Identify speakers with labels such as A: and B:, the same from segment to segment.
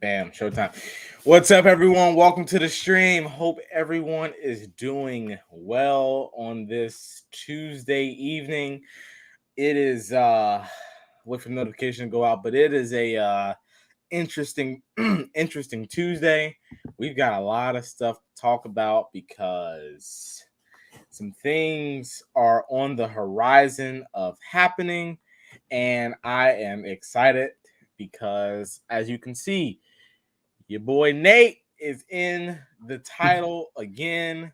A: Bam, showtime. What's up, everyone? Welcome to the stream. Hope everyone is doing well on this Tuesday evening. It is wait for the notification to go out, but it is a interesting interesting Tuesday. We've got a lot of stuff to talk about because some things are on the horizon of happening, and I am excited because, as you can see, your boy Nate is in the title again.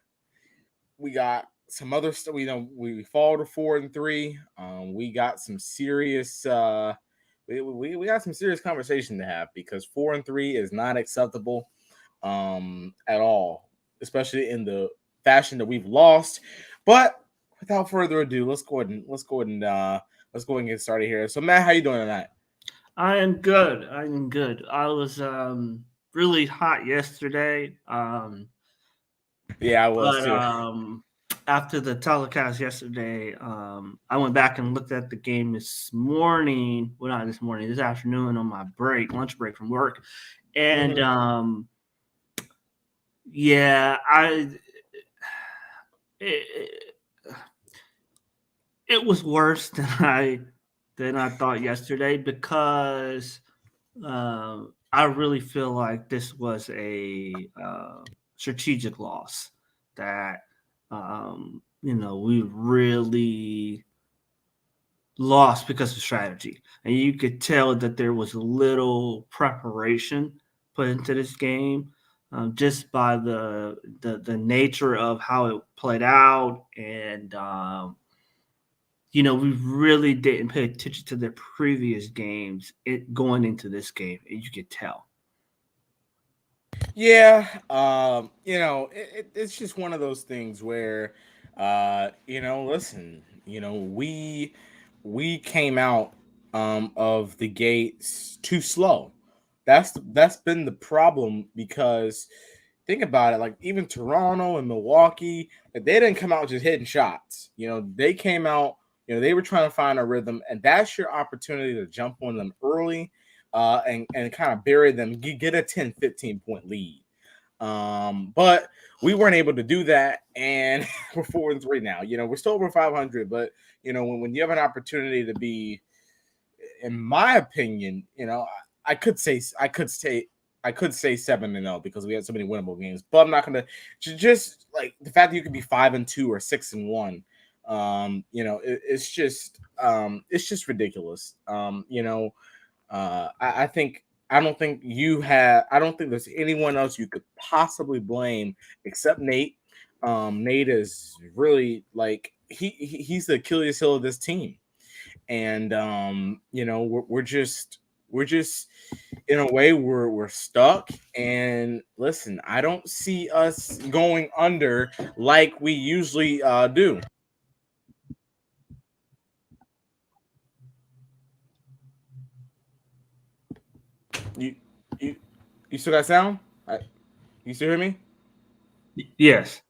A: We got some other stuff. We fall to 4-3. We got some serious. We got some serious conversation to have because 4-3 is not acceptable at all, especially in the fashion that we've lost. But without further ado, let's go ahead and get started here. So Matt, how you doing tonight?
B: I am good. I am good. I was really hot yesterday.
A: Yeah, I was
B: But
A: too.
B: after the telecast yesterday, I went back and looked at the game this morning. Well, not this morning, this afternoon on my lunch break from work, and
A: Mhm.
B: yeah, it, it was worse than I thought yesterday because I really feel like this was a strategic loss that we really lost because of strategy, and you could tell that there was little preparation put into this game. Just by the nature of how it played out, and we really didn't pay attention to their previous games going into this game, and you could tell.
A: Yeah, it's just one of those things where, listen, we came out of the gates too slow. That's been the problem because think about it, like even Toronto and Milwaukee, like, they didn't come out just hitting shots. They came out, they were trying to find a rhythm, and that's your opportunity to jump on them early and kind of bury them, get a 10, 15 point lead. But we weren't able to do that, and we're 4-3 now. We're still over 500, but when you have an opportunity to be, in my opinion, I could say 7-0 because we had so many winnable games, but I'm not gonna just like the fact that you could be 5-2 or 6-1. It's just ridiculous. I think I don't think there's anyone else you could possibly blame except Nate. Nate is really like he's the Achilles heel of this team, and we're just in a way we're stuck. And listen, I don't see us going under like we usually do. You you you still got sound? You still hear me?
B: Yes,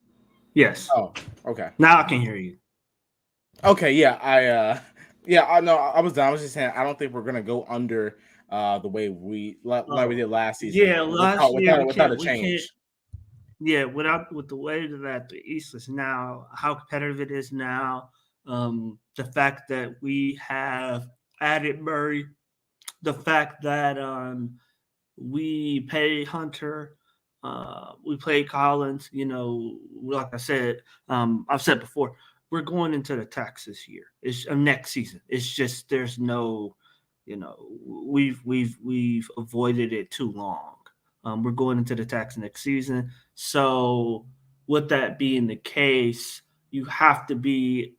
B: yes.
A: Oh, okay.
B: Now I can hear you.
A: Okay, yeah, yeah, I know. I was done. I was just saying I don't think we're gonna go under the way like we
B: Oh,
A: did last season
B: yeah.
A: again
B: Last year
A: without a
B: we can't.
A: change.
B: Yeah, with the way that the East is now, how competitive it is now, the fact that we have added Murray, the fact that we pay Hunter, we play Collins. Like I said, I've said before, we're going into the tax this year. It's next season. It's just there's no, we've avoided it too long. We're going into the tax next season. So with that being the case, you have to be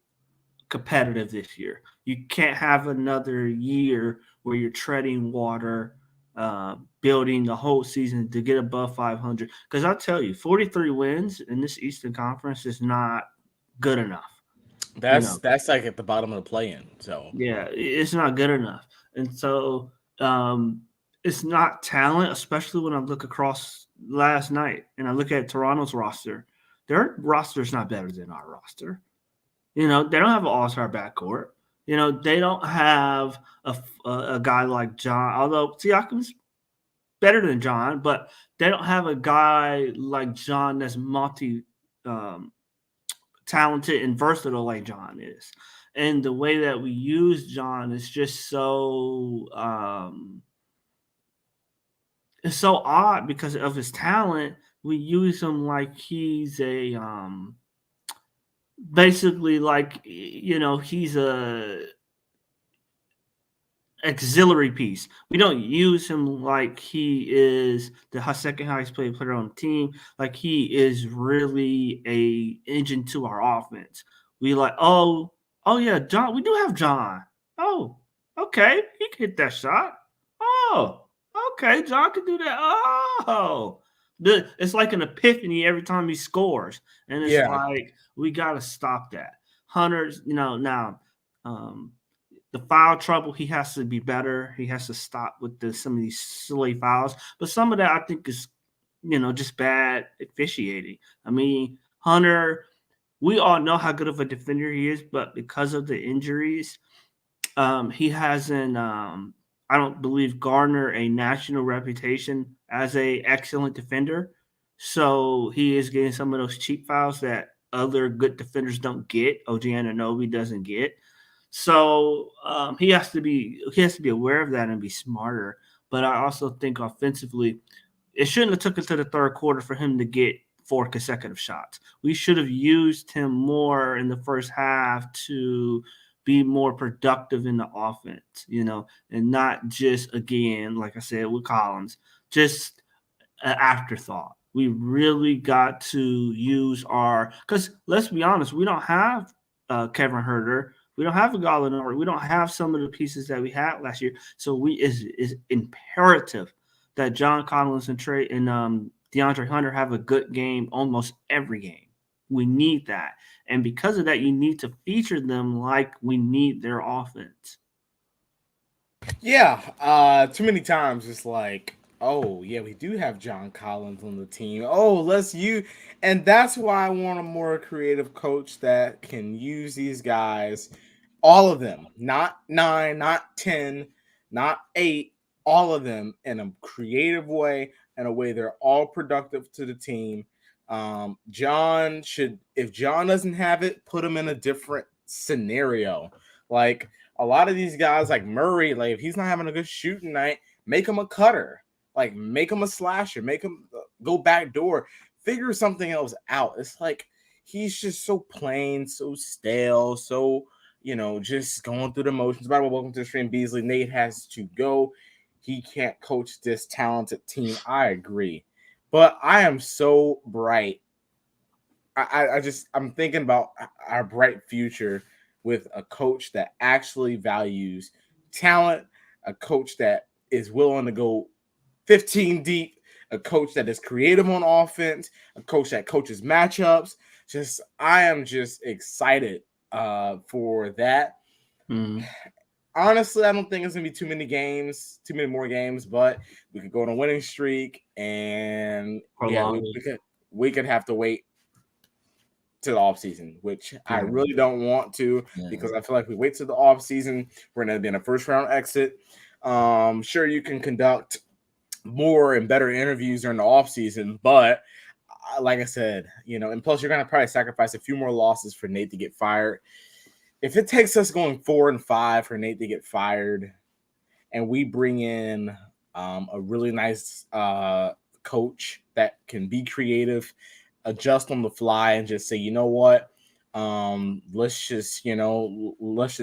B: competitive this year. You can't have another year where you're treading water, building the whole season to get above 500. Because I'll tell you, 43 wins in this Eastern Conference is not good enough. You know,
A: That's like at the bottom of the play-in. So
B: yeah, it's not good enough. And so it's not talent, especially when I look across last night and I look at Toronto's roster. Their roster is not better than our roster. They don't have an all-star backcourt. They don't have a guy like John. Although Siakam's better than John, but they don't have a guy like John that's multi um, talented and versatile like John is. And the way that we use John is just so it's so odd because of his talent. We use him like he's a basically like he's a auxiliary piece. We don't use him like he is the second highest paid player on the team. Like he is really a engine to our offense. We like, oh yeah, John. We do have John. Oh, okay, he can hit that shot. Oh, okay, John can do that. Oh, it's like an epiphany every time he scores, and it's
A: Yeah.
B: like we got to stop that. Hunter's, now. Um, the foul trouble, he has to be better. He has to stop with some of these silly fouls. But some of that I think is, just bad officiating. I mean, Hunter, we all know how good of a defender he is, but because of the injuries, he hasn't. I don't believe garnered a national reputation as a excellent defender. So he is getting some of those cheap fouls that other good defenders don't get. OG Anunoby doesn't get. So he has to be aware of that and be smarter. But I also think offensively, it shouldn't have took until the third quarter for him to get 4 consecutive shots. We should have used him more in the first half to be more productive in the offense, and not just again, like I said with Collins, just an afterthought. We really got to use because let's be honest, we don't have Kevin Herter, we don't have a Gallinari, we don't have some of the pieces that we had last year. So is imperative that John Collins and Trey and DeAndre Hunter have a good game almost every game. We need that, and because of that, you need to feature them like we need their offense.
A: Yeah, too many times it's like, oh yeah, we do have John Collins on the team. Oh, and that's why I want a more creative coach that can use these guys, all of them, not 9, not 10, not 8, all of them in a creative way, in a way they're all productive to the team. If John doesn't have it, put him in a different scenario. Like a lot of these guys, like Murray, like if he's not having a good shooting night, make him a cutter, like make him a slasher, make him go back door, figure something else out. It's like he's just so plain, so stale, so just going through the motions. By the way, welcome to the stream, Beasley. Nate has to go. He can't coach this talented team. I agree, but I am so bright. I'm thinking about our bright future with a coach that actually values talent, a coach that is willing to go 15 deep, a coach that is creative on offense, a coach that coaches matchups. I am just excited for that.
B: Mm.
A: Honestly, I don't think it's gonna be too many more games, but we could go on a winning streak, and yeah,
B: Prolong.
A: we could have to wait to the off season, which I
B: Yeah.
A: really don't want to,
B: Yeah.
A: because I feel like we wait to the off season, we're gonna be in a first round exit. Sure, you can conduct more and better interviews during the off season, but like I said, and plus you're gonna probably sacrifice a few more losses for Nate to get fired. If it takes us going 4-5 for Nate to get fired, and we bring in a really nice coach that can be creative, adjust on the fly, and just say, you know what, let's just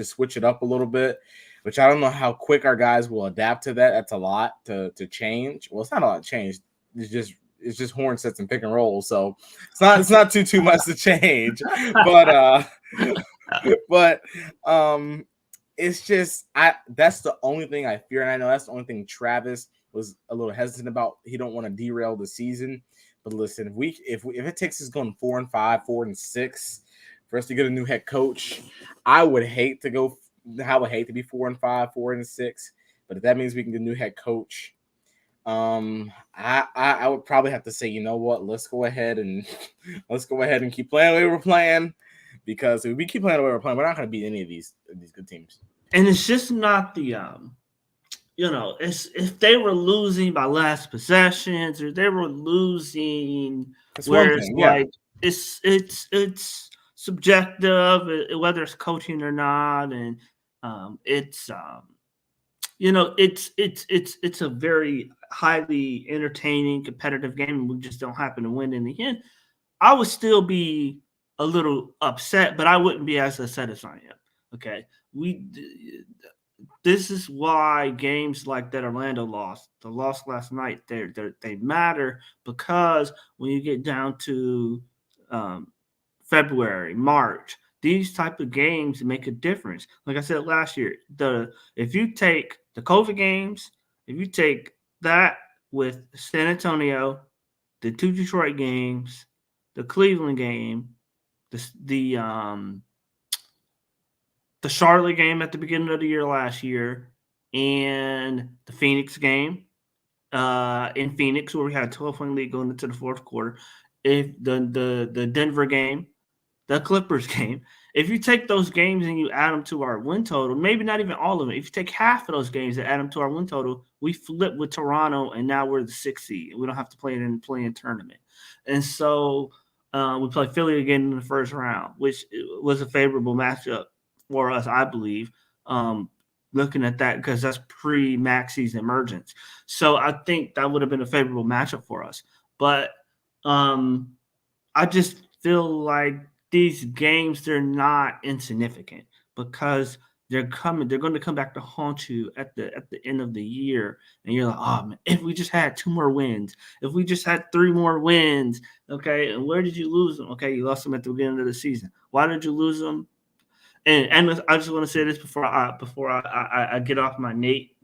A: switch it up a little bit. Which I don't know how quick our guys will adapt to that. That's a lot to change. Well, it's not a lot to change. It's just horn sets and pick and roll. So it's not too much to change. But but it's just that's the only thing I fear, and I know that's the only thing Travis was a little hesitant about. He don't want to derail the season. But listen, if it takes us going 4-5, 4-6 for us to get a new head coach, I would hate to go. I would hate to be 4-5, 4-6. But if that means we can get a new head coach, I would probably have to say, you know what, let's go ahead and keep playing the way we're playing, because if we keep playing the way we're playing, we're not going to beat any of these good teams.
B: And it's just not if they were losing by last possessions or they were losing
A: That's one
B: where it's
A: thing. Yeah.
B: like it's subjective whether it's coaching or not, and it's it's a very highly entertaining competitive game, and we just don't happen to win in the end. I would still be a little upset, but I wouldn't be as upset as I am. Okay, we this is why games like that Orlando lost, the loss last night, they matter, because when you get down to um, February, March, these type of games make a difference. Like I said last year, the if you take the COVID games, if you take that with San Antonio, the two Detroit games, the Cleveland game, the the Charlotte game at the beginning of the year last year, and the Phoenix game in Phoenix where we had a 12-point lead going into the fourth quarter. If the Denver game, the Clippers game, if you take those games and you add them to our win total, maybe not even all of them, if you take half of those games and add them to our win total, we flip with Toronto, and now we're the sixth seed. We don't have to play it in the play-in tournament. And so we play Philly again in the first round, which was a favorable matchup for us, I believe. Looking at that, because that's pre-Maxi's emergence. So I think that would have been a favorable matchup for us. But um, I just feel like these games, they're not insignificant, because they're going to come back to haunt you at the end of the year, and you're like, oh man, if we just had two more wins, if we just had three more wins, okay, and where did you lose them? Okay, you lost them at the beginning of the season. Why did you lose them? And I just want to say this before I get off my Nate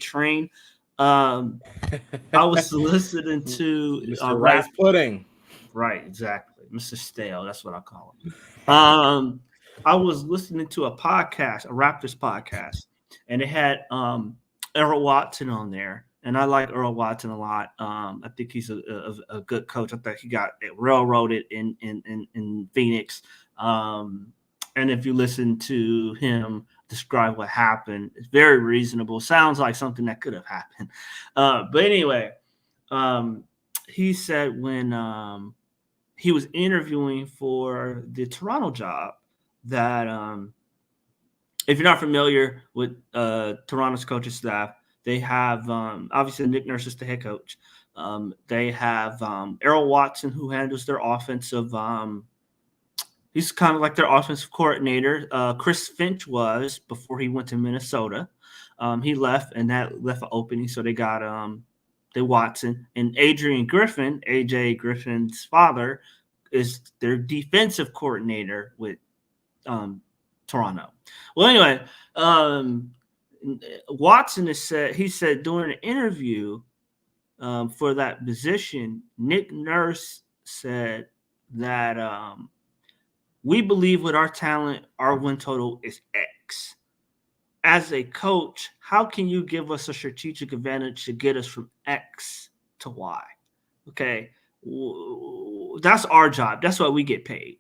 B: train. Um, I was listening to
A: Mr.
B: rap.
A: Rice Pudding.
B: Right, exactly. Mr. Stale, that's what I call him. I was listening to a podcast, a Raptors podcast, and it had Earl Watson on there. And I like Earl Watson a lot. I think he's a good coach. I think he got railroaded in Phoenix. Um, and if you listen to him describe what happened, it's very reasonable. Sounds like something that could have happened. But anyway, um, he said when he was interviewing for the Toronto job that if you're not familiar with Toronto's coaching staff, they have obviously Nick Nurse is the head coach. They have Errol Watson, who handles their offensive. He's kind of like their offensive coordinator. Chris Finch was before he went to Minnesota. He left, and that left an opening, so they got they Watson and Adrian Griffin. AJ Griffin's father is their defensive coordinator with um, Toronto. Well, anyway, Watson has said he said during an interview for that position, Nick Nurse said that we believe with our talent, our win total is X. As a coach, how can you give us a strategic advantage to get us from X to Y? Okay, that's our job. That's why we get paid.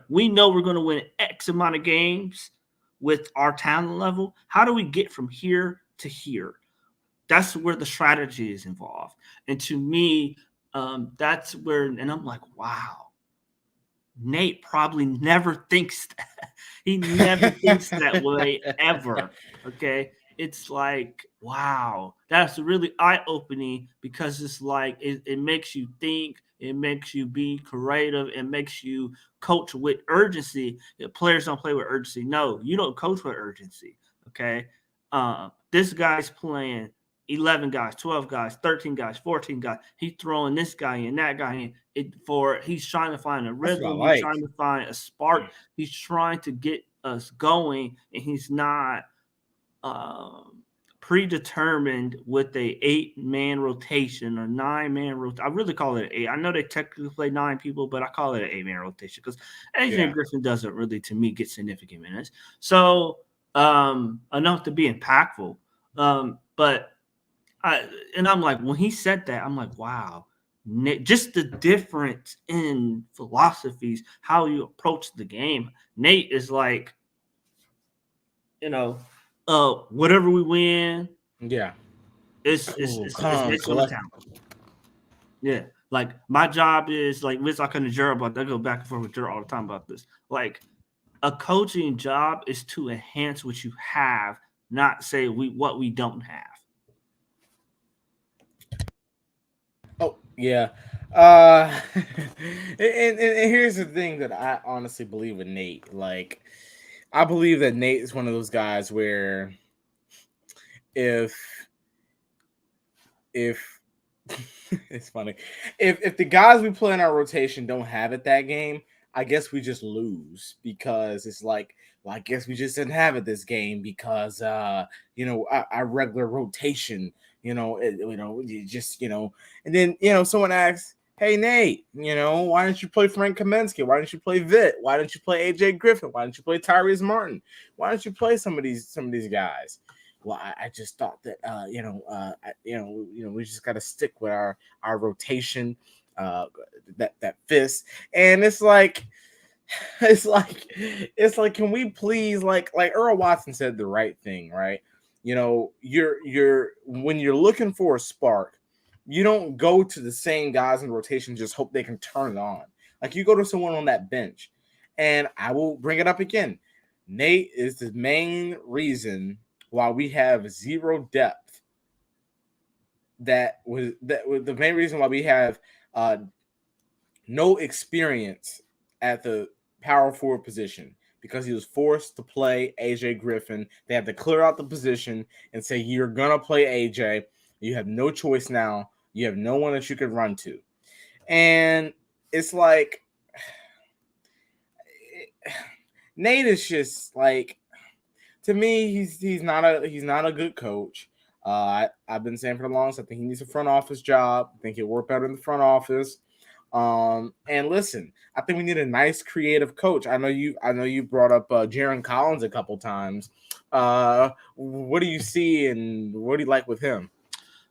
B: We know we're going to win X amount of games with our talent level. How do we get from here to here? That's where the strategy is involved. And to me, that's where, and I'm like, wow, Nate probably never thinks that. He never thinks that way ever. Okay. It's like, wow, that's really eye opening, because it's like it makes you think, it makes you be creative, it makes you coach with urgency. If players don't play with urgency. No, you don't coach with urgency. Okay. This guy's playing 11 guys, 12 guys, 13 guys, 14 guys. He's throwing this guy in, that guy in. He's trying to find a
A: That's what I
B: rhythm. He's
A: like.
B: trying to find a spark. He's trying to get us going, and he's not predetermined with a 8-man rotation or 9-man rotation. I really call it an 8. I know they technically play 9 people, but I call it an 8-man rotation because Adrian
A: Yeah.
B: Griffin doesn't really, to me, get significant minutes. So enough to be impactful. But I'm like, when he said that, I'm like, wow, Nate, just the difference in philosophies, how you approach the game. Nate is like, you know, Whatever we win,
A: Yeah. Ooh,
B: it's
A: calm,
B: based on the
A: collect.
B: talent. Yeah, like my job is like we're talking to Jared about. I go back and forth with Jared all the time about this. Like a coaching job is to enhance what you have, not say what we don't have.
A: Oh, yeah. Uh, and here's the thing that I honestly believe with Nate. Like, I believe that Nate is one of those guys where if if it's funny, if the guys we play in our rotation don't have it that game, I guess we just lose because it's like, well, I guess we just didn't have it this game because our regular rotation, you just and then someone asks, hey Nate, why didn't you play Frank Kaminsky? Why didn't you play Vitt? Why didn't you play AJ Griffin? Why didn't you play Tyrese Martin? Why didn't you play some of these guys? Well, I just thought that we just got to stick with our rotation, uh, that fist, and it's like, can we please, like Earl Watson said the right thing, right? You're when you're looking for a spark, you don't go to the same guys in rotation just hope they can turn it on. Like you go to someone on that bench, and I will bring it up again. Nate is the main reason why we have zero depth. That was the main reason why we have uh, no experience at the power forward position because he was forced to play AJ Griffin. They had to clear out the position and say, you're going to play AJ. You have no choice now. You have no one that you can run to. And it's like, Nate is just like, to me, he's not a good coach. I've been saying for the longest, I think he needs a front office job. I think he'll work better in the front office. And listen, I think we need a nice creative coach. I know you brought up Jaron Collins a couple times. What do you see and what do you like with him?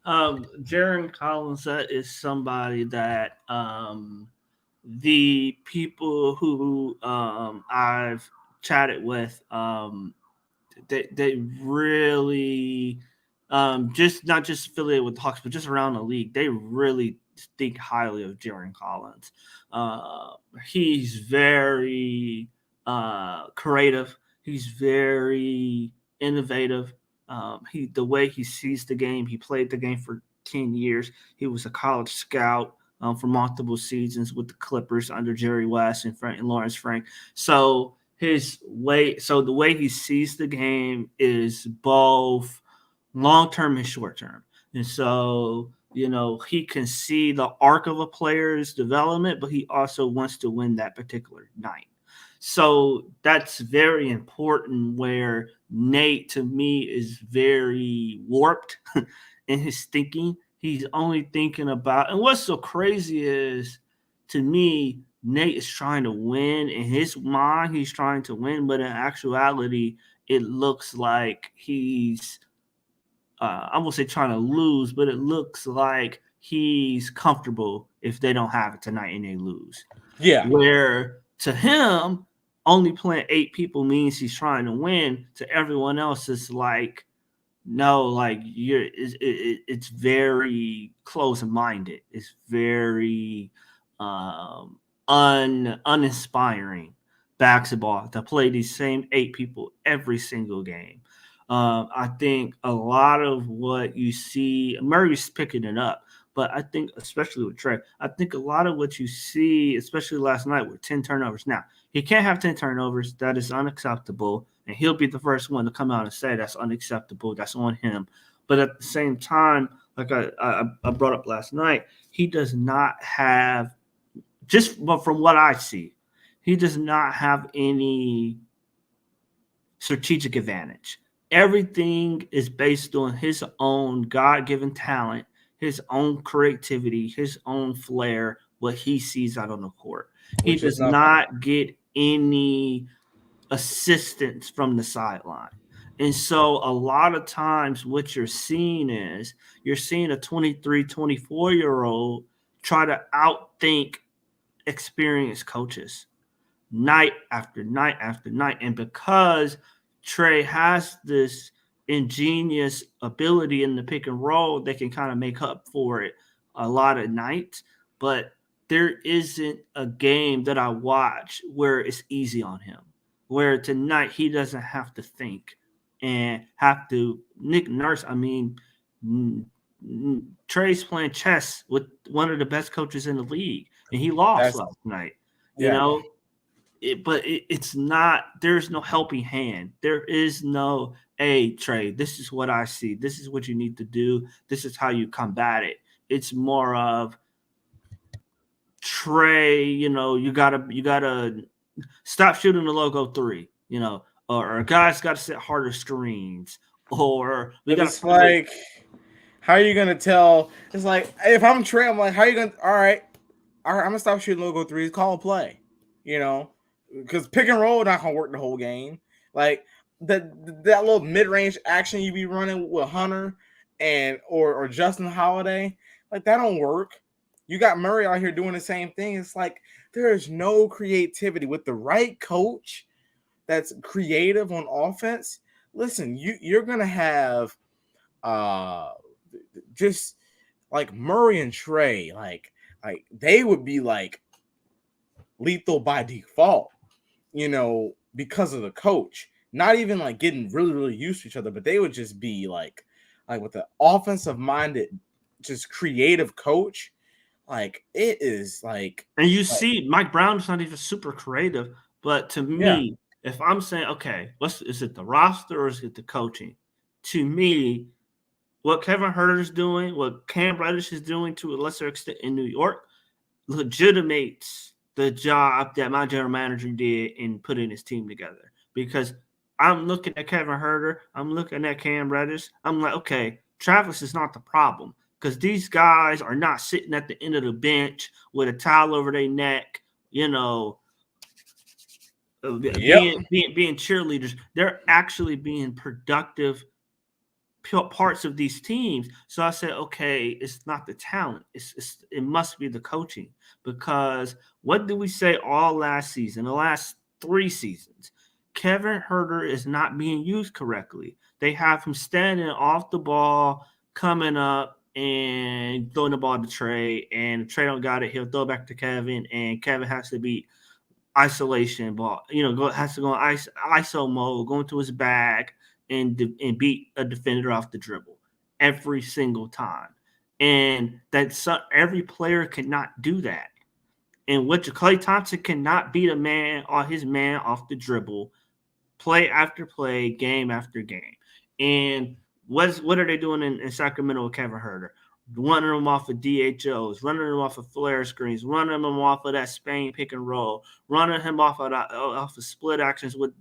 B: Jaron Collins is somebody that the people who I've chatted with, they really just not just affiliated with the Hawks, but just around the league, they really think highly of Jaron Collins. Uh, he's very creative. He's very innovative. He the way he sees the game. He played the game for 10 years. He was a college scout for multiple seasons with the Clippers under Jerry West and Lawrence Frank. So the way he sees the game is both long term and short term. And so, he can see the arc of a player's development, but he also wants to win that particular night. So that's very important where Nate to me is very warped in his thinking. He's only thinking about, and what's so crazy is to me, Nate is trying to win. In his mind, he's trying to win, but in actuality, it looks like he's I won't say trying to lose, but it looks like he's comfortable if they don't have it tonight and they lose.
A: Yeah,
B: Where to him, only playing 8 people means he's trying to win. To everyone else, it's like, no, like it's very close minded. It's very uninspiring basketball to play these same 8 people every single game. I think a lot of what you see, Murray's picking it up, but I think, especially with Trey, I think a lot of what you see, especially last night with 10 turnovers. Now, he can't have 10 turnovers. That is unacceptable. And he'll be the first one to come out and say that's unacceptable. That's on him. But at the same time, like I brought up last night, he does not have, just from what I see, he does not have any strategic advantage. Everything is based on his own God given talent, his own creativity, his own flair, what he sees out on the court. He
A: which is
B: does
A: nothing.
B: not get any assistance from the sideline. And so a lot of times what you're seeing a 23, 24-year old try to outthink experienced coaches night after night after night. And because Trey has this ingenious ability in the pick and roll, they can kind of make up for it a lot of nights. But there isn't a game that I watch where it's easy on him. Where tonight he doesn't have to think and have to. Nick Nurse, I mean, Trey's playing chess with one of the best coaches in the league, and he lost
A: That's
B: last night. You
A: yeah.
B: know, it's not. There's no helping hand. There is no, hey Trey, this is what I see. This is what you need to do. This is how you combat it. It's more of Trey. You gotta stop shooting the logo three. Or guys got to set harder screens. Or we
A: But
B: got to
A: it's
B: play with.
A: like, how are you gonna tell? It's like if I'm Trey, I'm like, how are you gonna? All right, I'm gonna stop shooting logo threes. Call a play, you know, because pick and roll not gonna work the whole game. Like that little mid range action you be running with Hunter and or Justin Holiday, like that don't work. You got Murray out here doing the same thing. It's like there is no creativity with the right coach that's creative on offense. Listen, you're gonna have uh just like Murray and Trey, like they would be like lethal by default, because of the coach. Not even like getting really, really used to each other, but they would just be like with the offensive minded, just creative coach. Like it is
B: And you
A: like
B: see, Mike Brown is not even super creative. But to
A: yeah,
B: me, if I'm saying, okay, is it the roster or is it the coaching? To me, what Kevin Herter is doing, what Cam Reddish is doing to a lesser extent in New York, legitimates the job that my general manager did in putting his team together. Because I'm looking at Kevin Herter, I'm looking at Cam Reddish, I'm like, okay, Travis is not the problem because these guys are not sitting at the end of the bench with a towel over their neck, you know,
A: yep,
B: being cheerleaders. They're actually being productive parts of these teams. So I said, okay, it's not the talent. It must be the coaching because what did we say all last season, the last 3 seasons? Kevin Herter is not being used correctly. They have him standing off the ball, coming up and throwing the ball to Trey, and Trey don't got it. He'll throw it back to Kevin, and Kevin has to be isolation ball. Has to go in ISO mode, go into his bag and beat a defender off the dribble every single time. And every player cannot do that. And what Clay Thompson cannot beat a man or his man off the dribble, play after play, game after game. And what are they doing in Sacramento with Kevin Herter? Running them off of DHOs, running them off of flare screens, running them off of that Spain pick and roll, running him off of split actions with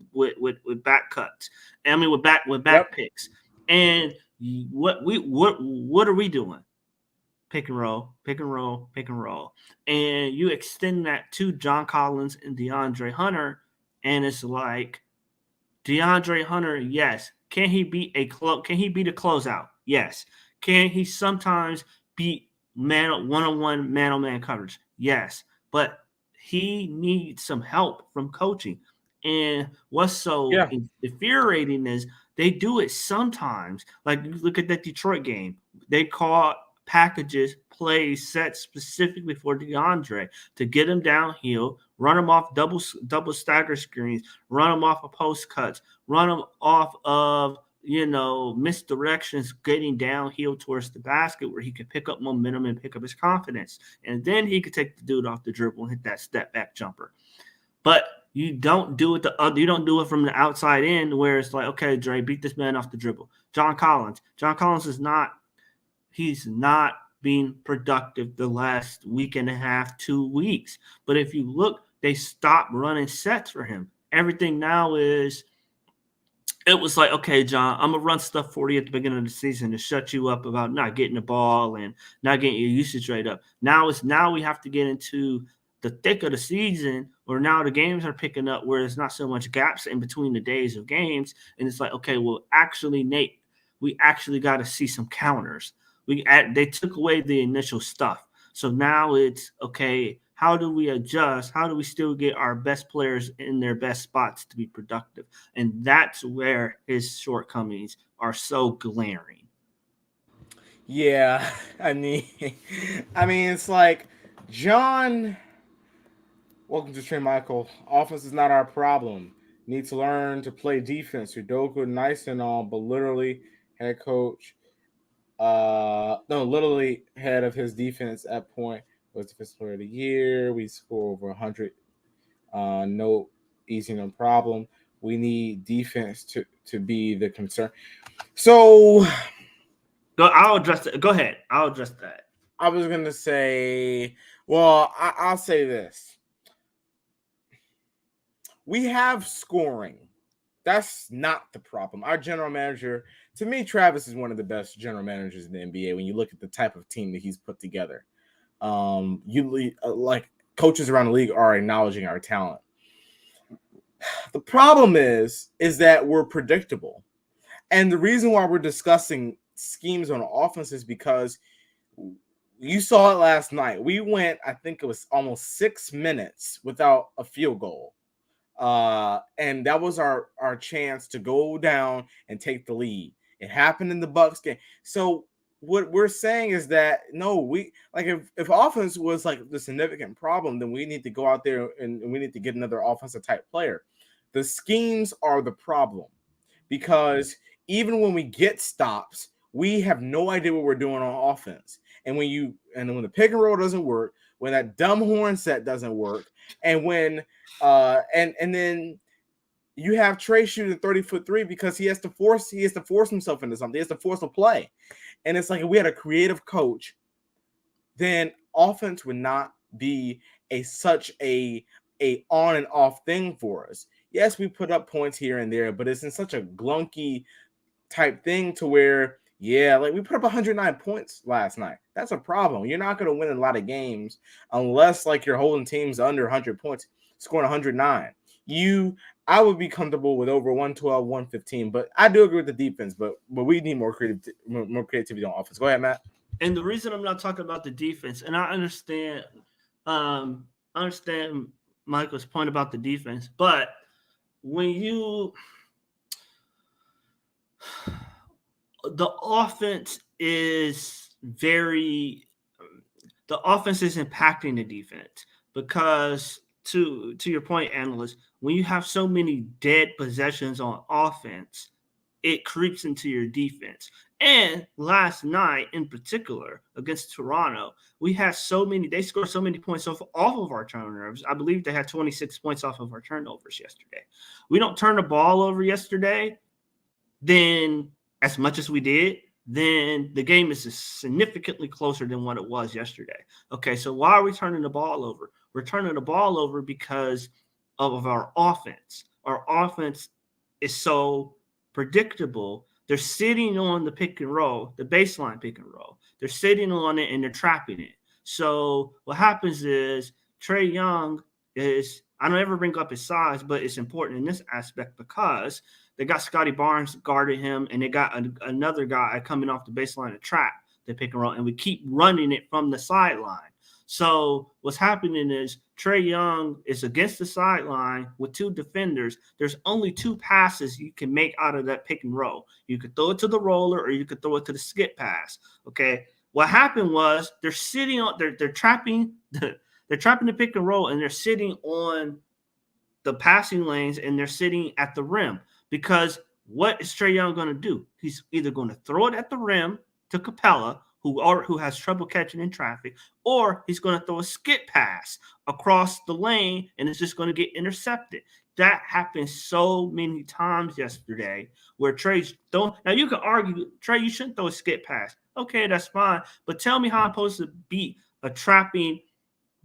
B: back cuts. With
A: yep,
B: back picks. And what are we doing? Pick and roll, pick and roll, pick and roll. And you extend that to John Collins and DeAndre Hunter, and it's like DeAndre Hunter, yes. Can he beat a closeout? Yes. Can he sometimes beat one-on-one man-on-man coverage? Yes. But he needs some help from coaching. And what's so
A: yeah,
B: infuriating is they do it sometimes. Like look at that Detroit game. They call packages, plays set specifically for DeAndre to get him downhill, run him off double stagger screens, run him off of post cuts, run him off of misdirections, getting downhill towards the basket where he could pick up momentum and pick up his confidence, and then he could take the dude off the dribble and hit that step back jumper. But you don't do it you don't do it from the outside in where it's like, okay, Dre, beat this man off the dribble. John Collins is not. He's not being productive the last week and a half, 2 weeks. But if you look, they stopped running sets for him. Everything now is, it was like, okay, John, I'm going to run stuff for you at the beginning of the season to shut you up about not getting the ball and not getting your usage rate up. Now we have to get into the thick of the season where now the games are picking up where there's not so much gaps in between the days of games. And it's like, okay, well, actually, Nate, we actually got to see some counters. They took away the initial stuff. So now it's, okay, How do we adjust? How do we still get our best players in their best spots to be productive? And that's where his shortcomings are so glaring.
A: Yeah, I mean, it's like John. Welcome to Trey Michael. Offense is not our problem. Need to learn to play defense. Udoka, nice and all, but literally, head coach, no, literally head of his defense at point was defensive player of the year. We score over 100. No easy, no problem. We need defense to be the concern. So
B: I'll address it. Go ahead. I'll address that.
A: I was gonna say, well, I'll say this: we have scoring. That's not the problem. Our general manager, to me, Travis is one of the best general managers in the NBA. When you look at the type of team that he's put together, like coaches around the league are acknowledging our talent. The problem is that we're predictable, and the reason why we're discussing schemes on offense is because you saw it last night. We went, I think it was almost 6 minutes without a field goal. And that was our chance to go down and take the lead. It happened in the Bucks game. So what we're saying is that no, we like if offense was like the significant problem, then we need to go out there and we need to get another offensive type player. The schemes are the problem because even when we get stops, we have no idea what we're doing on offense. And when the pick and roll doesn't work, when that dumb horn set doesn't work, and when and then you have Trey shooting 30-foot three because he has to force himself into something. He has to force a play. And it's like if we had a creative coach, then offense would not be such a on and off thing for us. Yes, we put up points here and there, but it's in such a glunky type thing to where, yeah, like we put up 109 points last night. That's a problem. You're not going to win a lot of games unless like you're holding teams under 100 points, scoring 109. I would be comfortable with over 112, 115, but I do agree with the defense, but we need more creativity on offense. Go ahead, Matt.
B: And the reason I'm not talking about the defense, and I understand Michael's point about the defense, but when the offense is impacting the defense because to your point, analyst, when you have so many dead possessions on offense, it creeps into your defense. And last night in particular against Toronto, they scored so many points off of our turnovers. I believe they had 26 points off of our turnovers yesterday. We don't turn the ball over yesterday, then as much as we did, then the game is significantly closer than what it was yesterday. Okay, so why are we turning the ball over? We're turning the ball over because of our offense. Our offense is so predictable. They're sitting on the pick and roll, the baseline pick and roll. They're sitting on it and they're trapping it. So what happens is Trey Young is, I don't ever bring up his size, but it's important in this aspect because they got Scotty Barnes guarding him, and they got another guy coming off the baseline to trap the pick and roll, and we keep running it from the sideline. So what's happening is Trey Young is against the sideline with two defenders. There's only two passes you can make out of that pick and roll. You could throw it to the roller or you could throw it to the skip pass. Okay. What happened was they're trapping the pick and roll, and they're sitting on the passing lanes, and they're sitting at the rim. Because what is Trey Young going to do? He's either going to throw it at the rim to Capella, who has trouble catching in traffic, or he's going to throw a skip pass across the lane, and it's just going to get intercepted. That happened so many times yesterday where Trey's throwing. Now, you can argue, Trey, you shouldn't throw a skip pass. Okay, that's fine. But tell me how I'm supposed to beat a trapping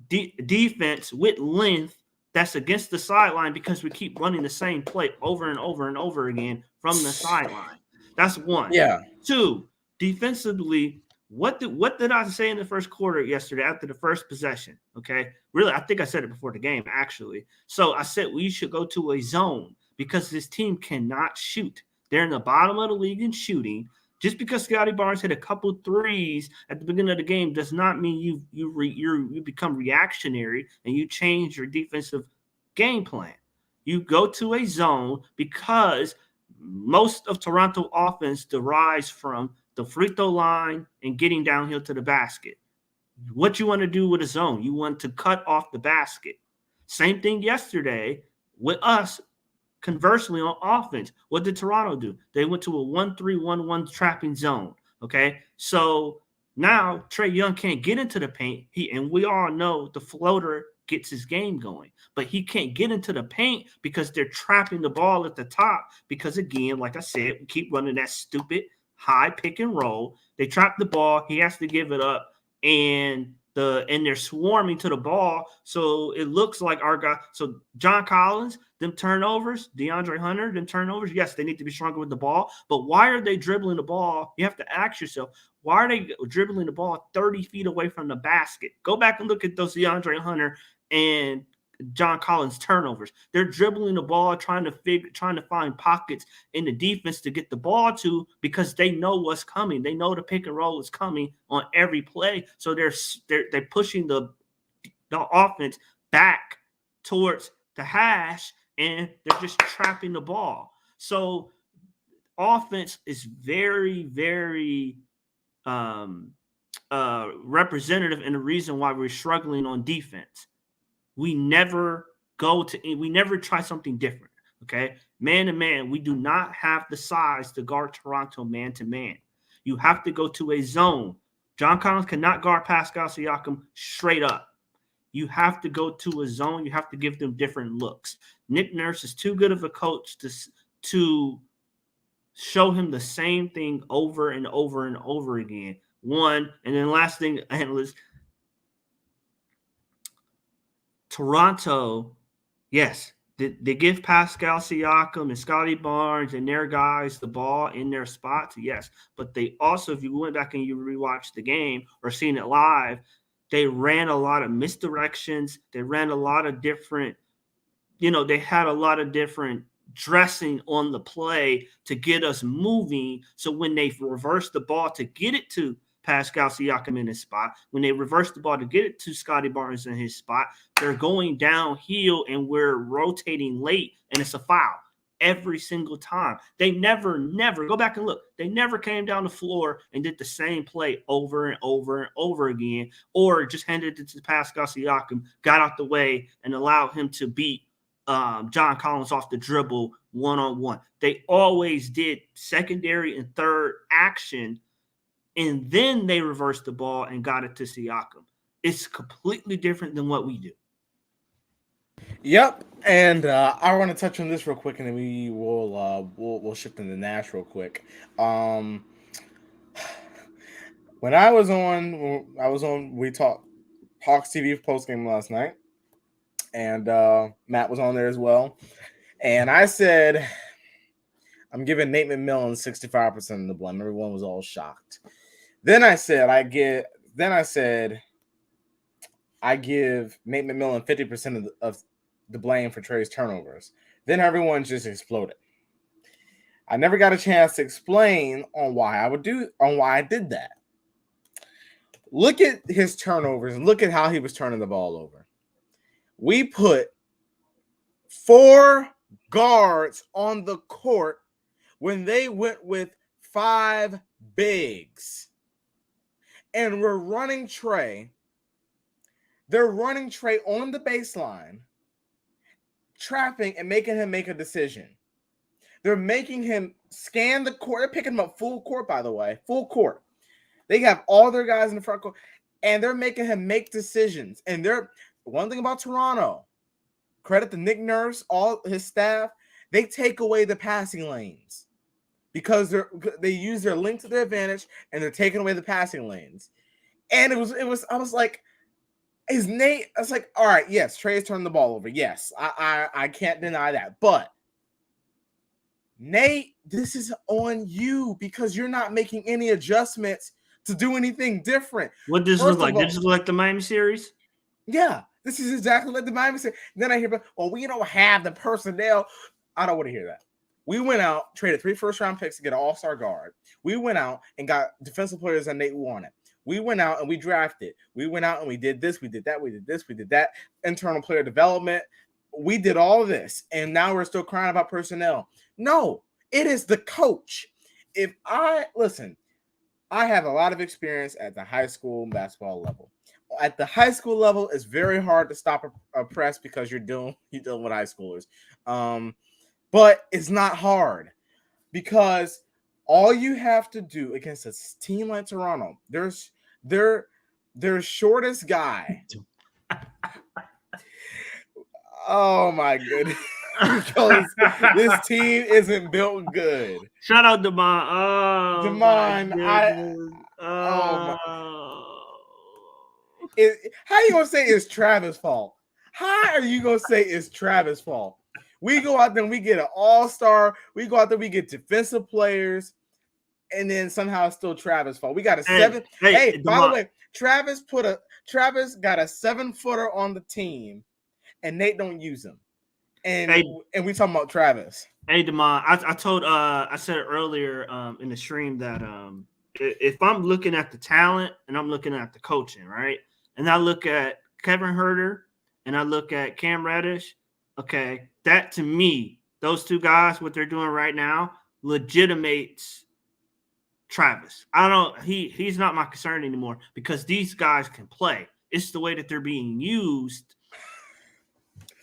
B: defense with length that's against the sideline because we keep running the same play over and over and over again from the sideline. That's one.
A: Yeah.
B: Two, defensively, what did I say in the first quarter yesterday after the first possession? Okay. Really, I think I said it before the game, actually. So I said we should go to a zone because this team cannot shoot. They're in the bottom of the league in shooting. Just because Scotty Barnes hit a couple threes at the beginning of the game does not mean you become reactionary and you change your defensive game plan. You go to a zone because most of Toronto offense derives from the free throw line and getting downhill to the basket. What you want to do with a zone? You want to cut off the basket. Same thing yesterday with us. Conversely, on offense, what did Toronto do? They went to a 1-3-1-1 trapping zone. Okay. So now Trae Young can't get into the paint. And we all know the floater gets his game going, but he can't get into the paint because they're trapping the ball at the top. Because again, like I said, we keep running that stupid high pick and roll. They trap the ball, he has to give it up, and they're swarming to the ball. So it looks like our guy. So John Collins, them turnovers, DeAndre Hunter, them turnovers. Yes, they need to be stronger with the ball. But why are they dribbling the ball? You have to ask yourself, why are they dribbling the ball 30 feet away from the basket? Go back and look at those DeAndre Hunter and John Collins turnovers. They're dribbling the ball, trying to find pockets in the defense to get the ball to, because they know what's coming. They know the pick and roll is coming on every play. So they're pushing the offense back towards the hash, and they're just trapping the ball. So offense is very, very representative and the reason why we're struggling on defense. We never try something different. Okay. Man to man, we do not have the size to guard Toronto man to man. You have to go to a zone. John Collins cannot guard Pascal Siakam straight up. You have to go to a zone. You have to give them different looks. Nick Nurse is too good of a coach to show him the same thing over and over and over again. One, and then last thing, analysts, Toronto, yes, they give Pascal Siakam and Scotty Barnes and their guys the ball in their spots, yes. But they also, if you went back and you rewatched the game or seen it live, they ran a lot of misdirections. They ran a lot of different, they had a lot of different dressing on the play to get us moving. So when they reversed the ball to get it to Pascal Siakam in his spot, when they reverse the ball to get it to Scotty Barnes in his spot, they're going downhill and we're rotating late, and it's a foul every single time. They never, go back and look. They never came down the floor and did the same play over and over and over again, or just handed it to Pascal Siakam, got out the way, and allowed him to beat John Collins off the dribble one-on-one. They always did secondary and third action, and then they reversed the ball and got it to Siakam. It's completely different than what we do.
A: Yep, and I want to touch on this real quick, and then we will we'll shift into Nash real quick. When I was on, we talked Hawks TV post game last night, and Matt was on there as well, and I said I'm giving Nate McMillan 65% of the blame. Everyone was all shocked. Then I said I give Nate McMillan 50% of the blame for Trae's turnovers. Then everyone just exploded. I never got a chance to explain on why I did that. Look at his turnovers and look at how he was turning the ball over. We put 4 guards on the court when they went with 5 bigs. And we're running Trae. They're running Trae on the baseline, trapping and making him make a decision. They're making him scan the court. They're picking him up full court, by the way. Full court. They have all their guys in the front court, and they're making him make decisions. And one thing about Toronto, credit to Nick Nurse, all his staff, they take away the passing lanes because they use their length to their advantage, and they're taking away the passing lanes. And I was like, is Nate? I was like, all right, yes, Trae's turned the ball over. Yes, I can't deny that. But Nate, this is on you because you're not making any adjustments to do anything different.
B: What does this look like? Does this look like the Miami series?
A: Yeah, this is exactly like the Miami series. Then I hear, well, we don't have the personnel. I don't want to hear that. We went out, traded 3 first-round picks to get an all-star guard. We went out and got defensive players that Nate wanted. We went out and we drafted. We went out and we did this, we did that, we did this, we did that. Internal player development. We did all of this, and now we're still crying about personnel. No, it is the coach. If I listen, I have a lot of experience at the high school basketball level. At the high school level, it's very hard to stop a press because you're dealing with high schoolers. But it's not hard because all you have to do against a team like Toronto, their shortest guy. Oh my goodness. Because this team isn't built good.
B: Shout out Demond. Oh,
A: Demond, how you gonna say it's Travis' fault? How are you gonna say it's Travis' fault? We go out there and we get an all-star. We go out there, we get defensive players, and then somehow it's still Travis' fault. We got a seven. Hey, by the way, Travis got a 7-footer on the team, and Nate don't use him. And we talking about Travis.
B: Hey, Demond, I said it earlier in the stream that if I'm looking at the talent and I'm looking at the coaching, right, and I look at Kevin Huerter and I look at Cam Reddish, okay, that to me, those two guys, what they're doing right now, legitimates Travis. He's not my concern anymore because these guys can play. It's the way that they're being used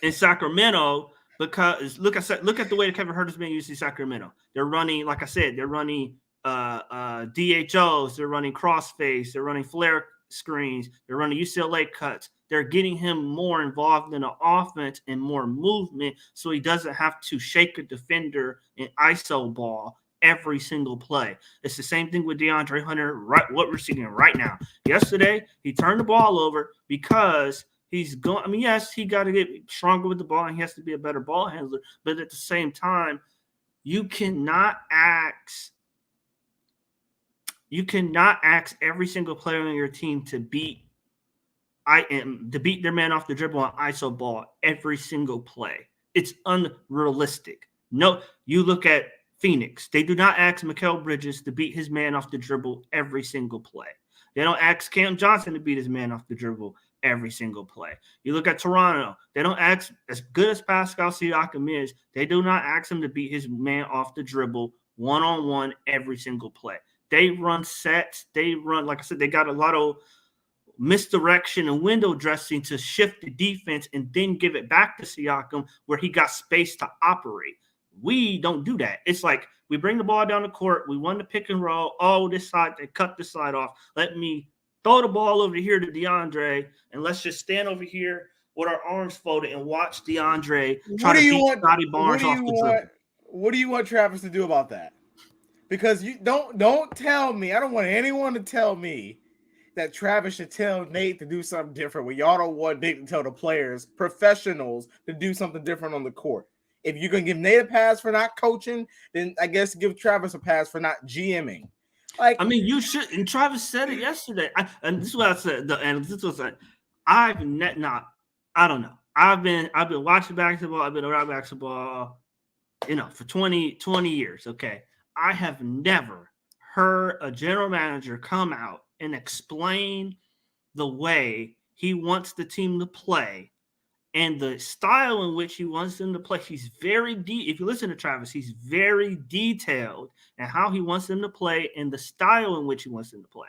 B: in Sacramento, because look at the way that Kevin Huerter's being used in Sacramento. They're running, like I said, they're running DHOs, they're running crossface, they're running flare screens, they're running UCLA cuts. They're getting him more involved in the offense and more movement, so he doesn't have to shake a defender in ISO ball every single play. It's the same thing with DeAndre Hunter, right? What we're seeing right now. Yesterday, he turned the ball over because he's going. I mean, yes, he got to get stronger with the ball and he has to be a better ball handler. But at the same time, you cannot ask every single player on your team to beat their man off the dribble on ISO ball every single play. It's unrealistic. No, you look at Phoenix. They do not ask Mikal Bridges to beat his man off the dribble every single play. They don't ask Cam Johnson to beat his man off the dribble every single play. You look at Toronto. They don't ask, as good as Pascal Siakam is, they do not ask him to beat his man off the dribble one-on-one every single play. They run sets. They run, like I said, they got a lot of misdirection and window dressing to shift the defense and then give it back to Siakam where he got space to operate. We don't do that. It's like we bring the ball down the court. We run the pick and roll. Oh, this side, they cut this side off. Let me throw the ball over here to DeAndre, and let's just stand over here with our arms folded and watch DeAndre try to beat Scotty Barnes off the dribble.
A: What do you want Travis to do about that? Because you don't tell me. I don't want anyone to tell me that Travis should tell Nate to do something different when y'all don't want Nate to tell the players, professionals, to do something different on the court. If you're going to give Nate a pass for not coaching, then I guess give Travis a pass for not GMing. Like,
B: I mean, you should. And Travis said it yesterday. And this is what I said. And this was like, I don't know. I've been watching basketball. I've been around basketball, for 20 years. Okay. I have never heard a general manager come out and explain the way he wants the team to play and the style in which he wants them to play. He's very deep. If you listen to Travis, he's very detailed in how he wants them to play and the style in which he wants them to play.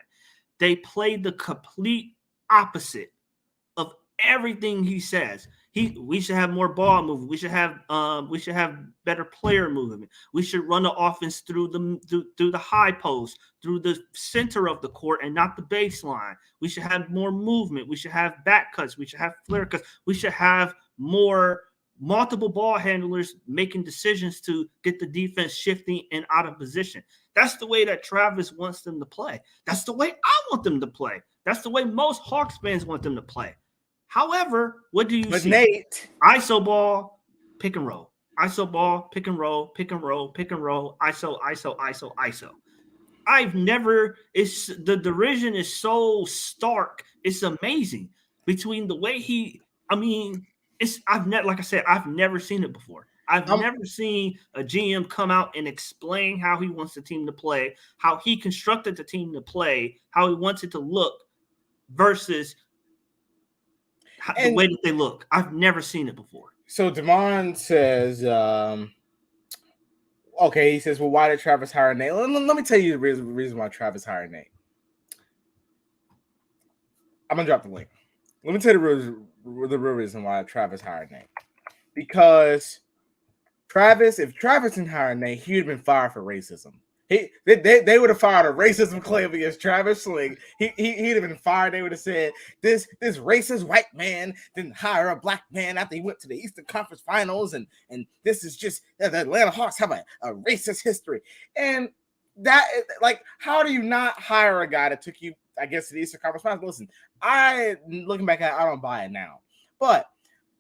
B: They play the complete opposite of everything he says. We should have more ball movement. We should have better player movement. We should run the offense through the high post, through the center of the court, and not the baseline. We should have more movement. We should have back cuts. We should have flare cuts. We should have more multiple ball handlers making decisions to get the defense shifting and out of position. That's the way that Travis wants them to play. That's the way I want them to play. That's the way most Hawks fans want them to play. However, what do you see?
A: Nate,
B: ISO ball, pick and roll. ISO ball, pick and roll, pick and roll, pick and roll, ISO, ISO, ISO, ISO. The derision is so stark. It's amazing between the way I've never seen it before. I've
A: I'm
B: never seen a GM come out and explain how he wants the team to play, how he constructed the team to play, how he wants it to look versus the
A: and
B: way that they look. I've never seen it before.
A: so Damon says, okay, he says, well, why did Travis hire Nate? Let me tell you the reason why Travis hired Nate. I'm gonna drop the link. Let me tell you the real reason why Travis hired Nate. Because if Travis didn't hire Nate, he'd have been fired for racism. They would have fired a racism claim against Travis Sling. He'd have been fired. They would have said this racist white man didn't hire a black man after he went to the Eastern Conference Finals, and this is just the Atlanta Hawks have a racist history. And that, like, how do you not hire a guy that took you, I guess, to the Eastern Conference Finals? Listen, looking back at it, I don't buy it now, but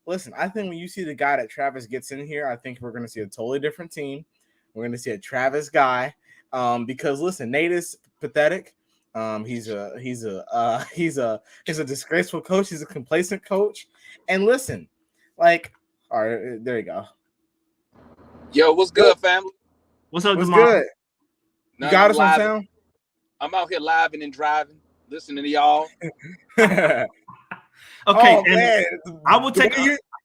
A: listen, I think when you see the guy that Travis gets in here, I think we're going to see a totally different team. We're going to see a Travis guy. Because listen, Nate is pathetic. He's a disgraceful coach. He's a complacent coach. And listen, like, all right, there you go.
C: Yo, what's good, family?
B: What's up,
A: What's
B: Demar?
A: good? You got us on sound?
C: I'm out here living and driving, listening to y'all.
B: Okay,
A: oh, man.
B: I will take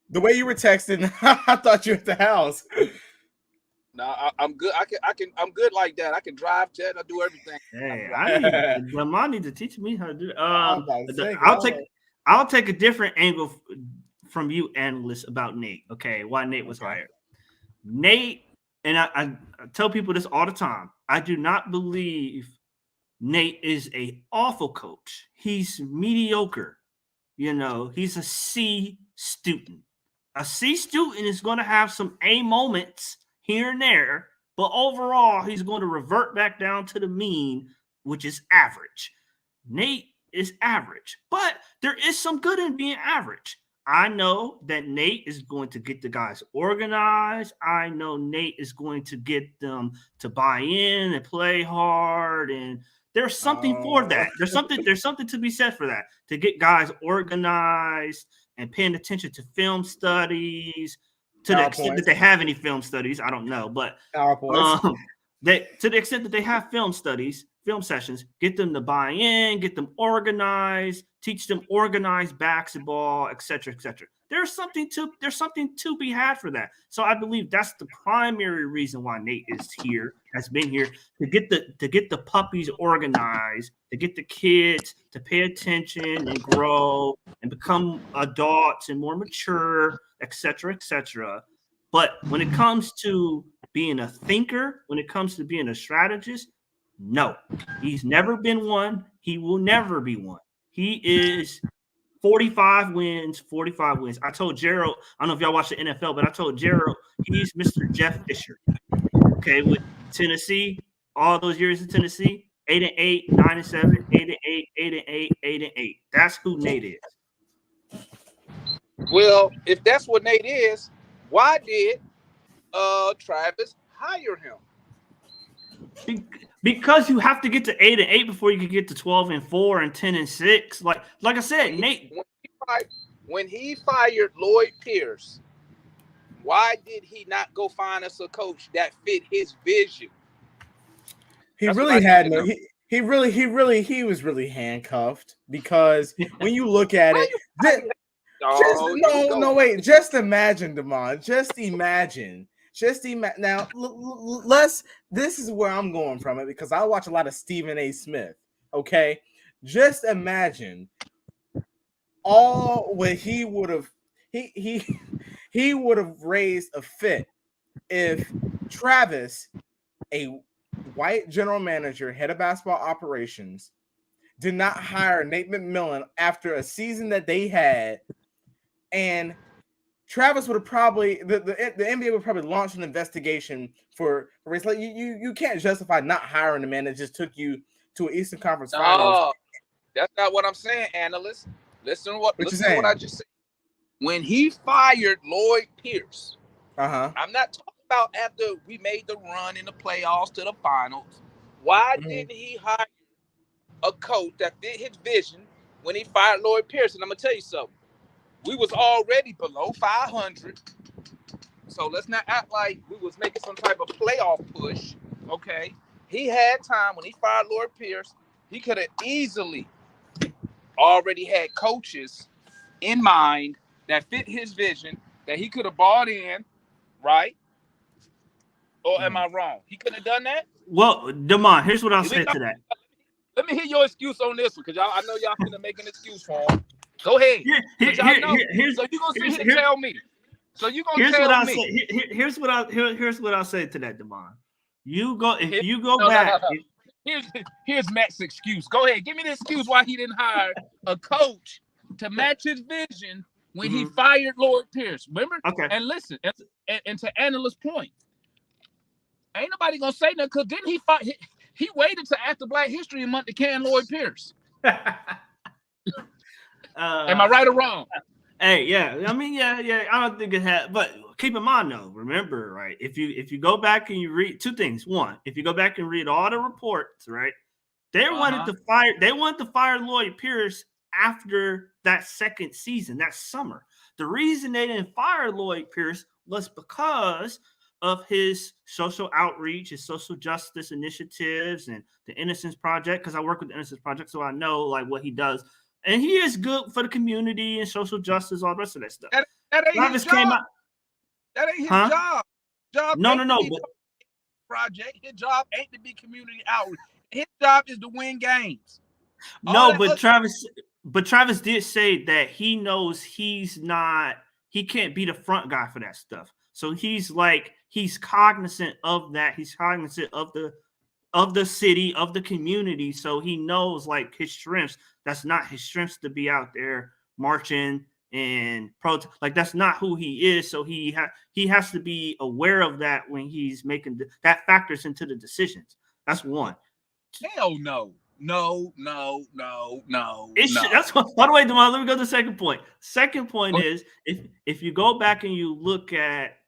A: the way you were texting. I thought you were at the house.
C: No, I'm good. I'm good like that. I can drive, chat. I do everything.
B: Hey, Demar need to teach me how to do it. I'll take a different angle from you, analysts, about Nate. Okay, why Nate was hired. Nate, and I tell people this all the time. I do not believe Nate is an awful coach. He's mediocre. You know, he's a C student. A C student is going to have some A moments here and there, but overall, he's going to revert back down to the mean, which is average. Nate is average, but there is some good in being average. I know that Nate is going to get the guys organized. I know Nate is going to get them to buy in and play hard, and there's something for that. There's something to be said for that, to get guys organized and paying attention to film studies. To the extent that they have any film studies, I don't know, but to the extent that they have film studies, film sessions, get them to buy in, get them organized, teach them organized basketball, etc., etc. There's something to be had for that. So I believe that's the primary reason why Nate is here, has been here, to get the puppies organized, to get the kids to pay attention and grow and become adults and more mature, etc., etc. But when it comes to being a thinker, when it comes to being a strategist, no, he's never been one. He will never be one. He is 45 wins. I told Gerald, I don't know if y'all watch the NFL, but I told Gerald he's Mr. Jeff Fisher. Okay, with Tennessee, all those years in Tennessee, 8-8, 9-7, 8-8, 8-8, 8-8. That's who Nate is.
C: Well, if that's what Nate is, why did Travis hire him?
B: Because you have to get to 8-8 before you can get to 12-4 and 10-6. Like I said, Nate.
C: When he fired Lloyd Pierce, why did he not go find us a coach that fit his vision?
A: He really had no. He was really handcuffed, because when you look at it, wait. Just imagine, Damon. Just imagine. Now, this is where I'm going from it, because I watch a lot of Stephen A. Smith. Okay, just imagine all what he would have. He would have raised a fit if Travis, a white general manager, head of basketball operations, did not hire Nate McMillan after a season that they had, and Travis would have probably the NBA would probably launch an investigation for race. Like you can't justify not hiring a man that just took you to an Eastern Conference Finals.
C: That's not what I'm saying, analyst. Listen to what I just said. When he fired Lloyd Pierce, I'm not talking about after we made the run in the playoffs to the finals. Why didn't he hire a coach that fit his vision when he fired Lloyd Pierce? And I'm gonna tell you something. We was already below 500. So let's not act like we was making some type of playoff push. Okay, he had time when he fired Lloyd Pierce. He could have easily already had coaches in mind that fit his vision that he could have bought in, right? Or am I wrong? He couldn't have done that?
B: Well, Damon, here's what I'll say to that.
C: Let me hear your excuse on this one, because I know y'all finna make an excuse for him. Go ahead. So you're gonna sit here and tell me. So you're gonna tell me.
B: Here's what I'll say to that, Damon. You go back.
C: No. Here's Matt's excuse. Go ahead. Give me the excuse why he didn't hire a coach to match his vision when he fired Lloyd Pierce. Remember?
B: Okay.
C: And listen, and to Analyst's point, ain't nobody gonna say nothing, because didn't he waited to after Black History Month to can Lloyd Pierce. Am I right or wrong?
B: Hey, yeah. I mean, yeah. I don't think it had, but keep in mind though, remember, right? If you go back and you read two things. One, if you go back and read all the reports, right? They wanted to fire Lloyd Pierce after that second season, that summer. The reason they didn't fire Lloyd Pierce was because of his social outreach, his social justice initiatives, and the Innocence Project, because I work with the Innocence Project, so I know like what he does. And he is good for the community and social justice, all the rest of that stuff.
C: That ain't his job. That ain't his job. No. Project. His job ain't to be community outreach. His job is to win games.
B: Travis did say that he knows he can't be the front guy for that stuff. So he's cognizant of that. He's cognizant of the city, of the community. So he knows like his strengths. That's not his strengths to be out there marching and protest. Like that's not who he is. So he has to be aware of that when he's making that factors into the decisions. That's one.
C: Hell no.
B: That's what, by the way, Demar, let me go to the second point. Second point is if you go back and you look at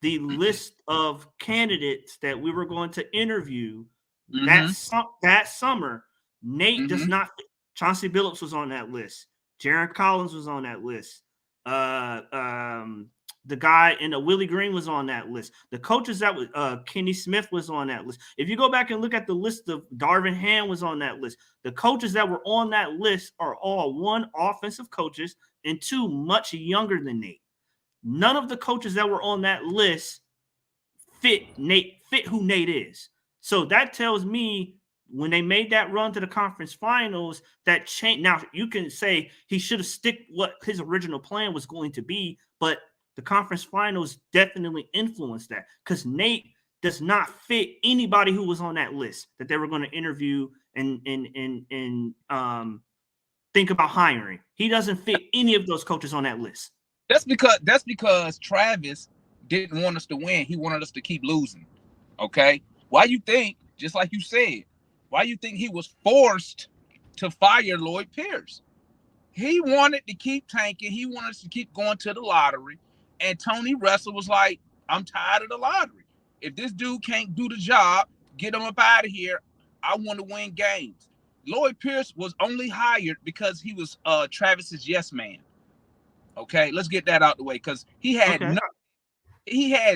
B: the list of candidates that we were going to interview that summer, Nate does not. Chauncey Billups was on that list. Jaron Collins was on that list. The guy in the Willie Green was on that list. The coaches that was Kenny Smith was on that list. If you go back and look at the list of Darvin Ham was on that list. The coaches that were on that list are all one, offensive coaches, and two, much younger than Nate. None of the coaches that were on that list fit who Nate is. So that tells me when they made that run to the conference finals, that change. Now you can say he should have stick what his original plan was going to be, but the conference finals definitely influenced that because Nate does not fit anybody who was on that list that they were going to interview and think about hiring. He doesn't fit any of those coaches on that list.
C: That's because Travis didn't want us to win. He wanted us to keep losing. Okay. Why you think, just like you said, why you think he was forced to fire Lloyd Pierce? He wanted to keep tanking. He wanted us to keep going to the lottery. And Tony Russell was like, I'm tired of the lottery. If this dude can't do the job, get him up out of here. I want to win games. Lloyd Pierce was only hired because he was Travis's yes man. Okay, let's get that out the way because he had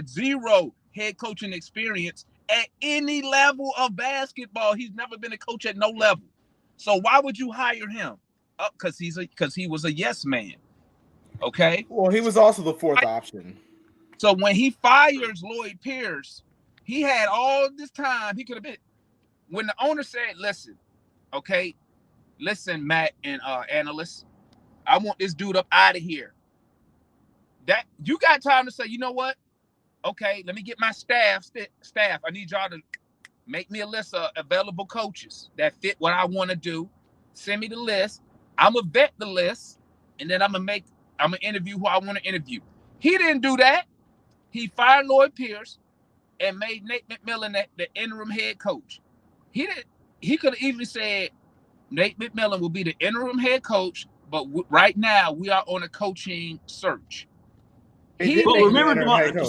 C: zero head coaching experience at any level of basketball. He's never been a coach at no level. So why would you hire him? Because he was a yes man. Okay.
A: Well, he was also the fourth option.
C: So when he fires Lloyd Pierce, he had all this time. He could have been. When the owner said, "Listen, Matt and analysts, I want this dude up out of here." That you got time to say, you know what? Okay, let me get my staff. I need y'all to make me a list of available coaches that fit what I want to do. Send me the list. I'm gonna vet the list, and then I'm gonna interview who I want to interview. He didn't do that. He fired Lloyd Pierce and made Nate McMillan the interim head coach. He could have easily said Nate McMillan will be the interim head coach, but right now we are on a coaching search.
B: But remember, Damon, do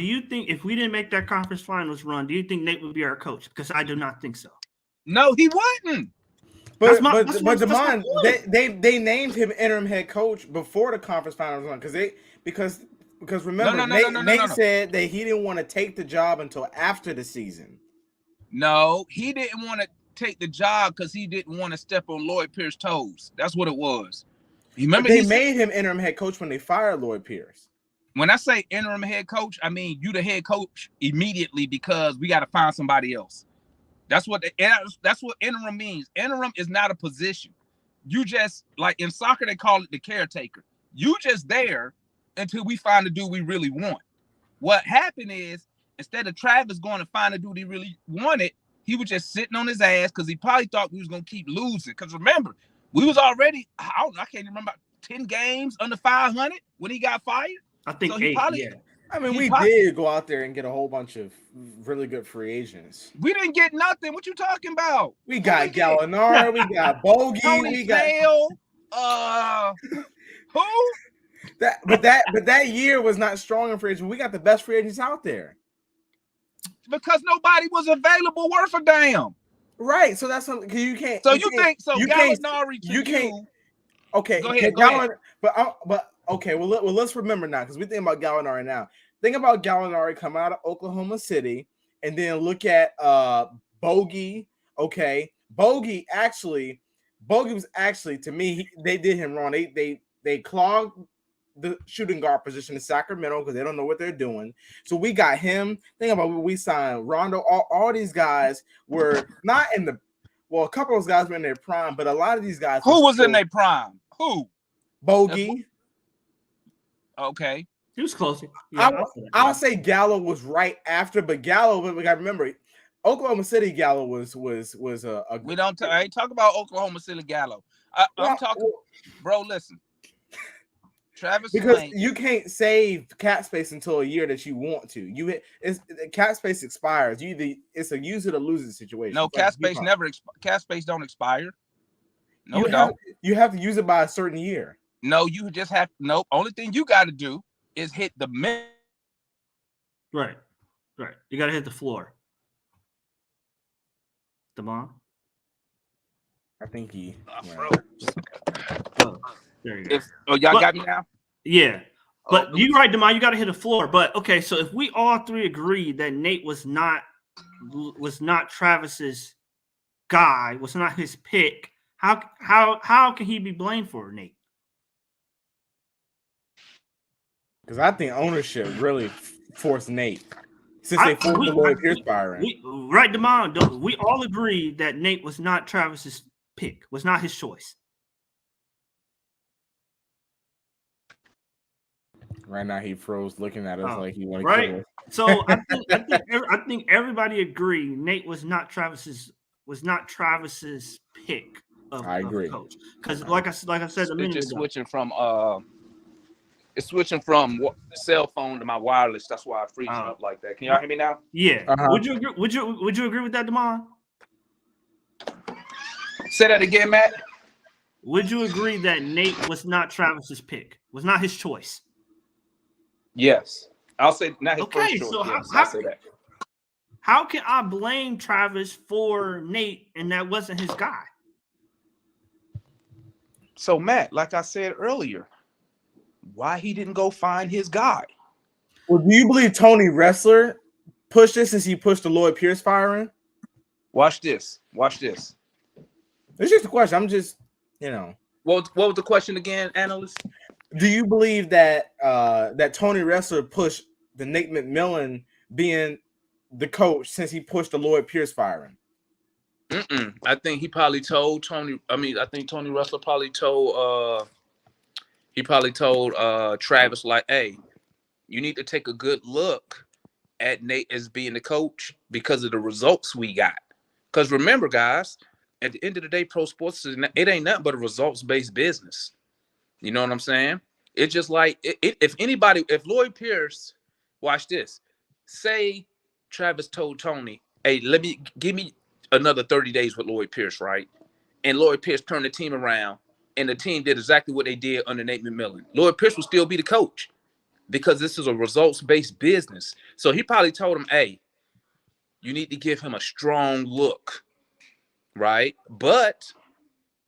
B: you think if we didn't make that conference finals run, do you think Nate would be our coach? Because I do not think so.
C: No, he wouldn't.
A: But Damon, they named him interim head coach before the conference finals run because Because remember, Nate said that he didn't want to take the job until after the season.
C: No, he didn't want to take the job because he didn't want to step on Lloyd Pierce's toes. That's what it was. You remember
A: they made him interim head coach when they fired Lloyd Pierce.
C: When I say interim head coach, I mean you the head coach immediately because we got to find somebody else. That's what interim means. Interim is not a position. You just, like in soccer, they call it the caretaker. You just there until we find the dude we really want. What happened is, instead of Travis going to find the dude he really wanted, he was just sitting on his ass because he probably thought we was going to keep losing. Because remember, we was already, I can't remember, 10 games under 500 when he got fired.
B: I think
C: so
B: 8, yeah.
A: I mean, we did go out there and get a whole bunch of really good free agents.
C: We didn't get nothing. What you talking about?
A: We got Gallinari, we got Bogey,
C: Tony Sale, who?
A: But that year was not strong in free agents. We got the best free agents out there.
C: Because nobody was available worth a damn.
A: Right. So that's something you can't.
C: So you think so? Gallinari to you can't.
A: Okay.
C: Go ahead.
A: But okay. Well, let's remember now because we think about Gallinari now. Think about Gallinari coming out of Oklahoma City, and then look at Bogey. Okay, Bogey was actually to me they did him wrong. They clogged the shooting guard position in Sacramento because they don't know what they're doing. So we got him. Think about what we signed. Rondo. All these guys were not in the. Well, a couple of those guys were in their prime, but a lot of these guys.
C: Who was in their prime? Who?
A: Bogey.
C: Okay.
B: He was close.
A: Yeah, I'll say Gallo was right after, but Gallo. We got to remember, Oklahoma City Gallo was a.
C: We don't. I ain't talk about Oklahoma City Gallo. I'm talking, bro. Listen, Travis.
A: Because you can't save cap space until a year that you want to. Cap space expires. It's a use it or lose it situation.
C: No, cap space never. Cap space don't expire. No, it don't.
A: You have to use it by a certain year.
C: No, you just have. No, only thing you got to do is hit the mid.
B: Right. You got to hit the floor. Damon?
A: I think he.
B: Oh, there you go.
C: Y'all got me now?
B: Yeah. But you're right, Damon. You got to hit the floor. But, okay, so if we all three agree that Nate was not Travis's guy, was not his pick, how can he be blamed for Nate?
A: Because I think ownership really forced Nate. Since they forced the Lloyd Pierce firing.
B: Right, Damon. We all agree that Nate was not Travis's pick, was not his choice.
A: Right now, he froze looking at us like he wanted
B: to
A: kill us.
B: So I think everybody agree Nate was not Travis's pick.
A: I agree.
B: Coach. Because like I said a minute ago,
C: it's switching from cell phone to my wireless. That's why I freezing up like that. Can y'all hear me now?
B: Yeah. Uh-huh. Would you agree with that, Damon?
C: Say that again, Matt.
B: Would you agree that Nate was not Travis's pick? Was not his choice?
C: Yes. I'll say not his first choice. So yes, I'll say that.
B: How can I blame Travis for Nate and that wasn't his guy?
C: So, Matt, like I said earlier, why he didn't go find his guy?
A: Well, do you believe Tony Ressler pushed it since he pushed the Lloyd Pierce firing?
C: Watch this.
A: It's just a question. I'm just,
C: What was the question again, analyst?
A: Do you believe that that Tony Ressler pushed the Nate McMillan being the coach since he pushed the Lloyd Pierce firing?
C: I think he probably told Tony. I think Tony Ressler probably told. He probably told Travis, like, hey, you need to take a good look at Nate as being the coach because of the results we got. Because remember, guys, at the end of the day, pro sports, it ain't nothing but a results-based business. You know what I'm saying? It's just like, if Lloyd Pierce, watch this, say Travis told Tony, hey, give me another 30 days with Lloyd Pierce, right? And Lloyd Pierce turned the team around. And the team did exactly what they did under Nate McMillan. Lloyd Pierce will still be the coach because this is a results-based business. So he probably told him, hey, you need to give him a strong look, right? But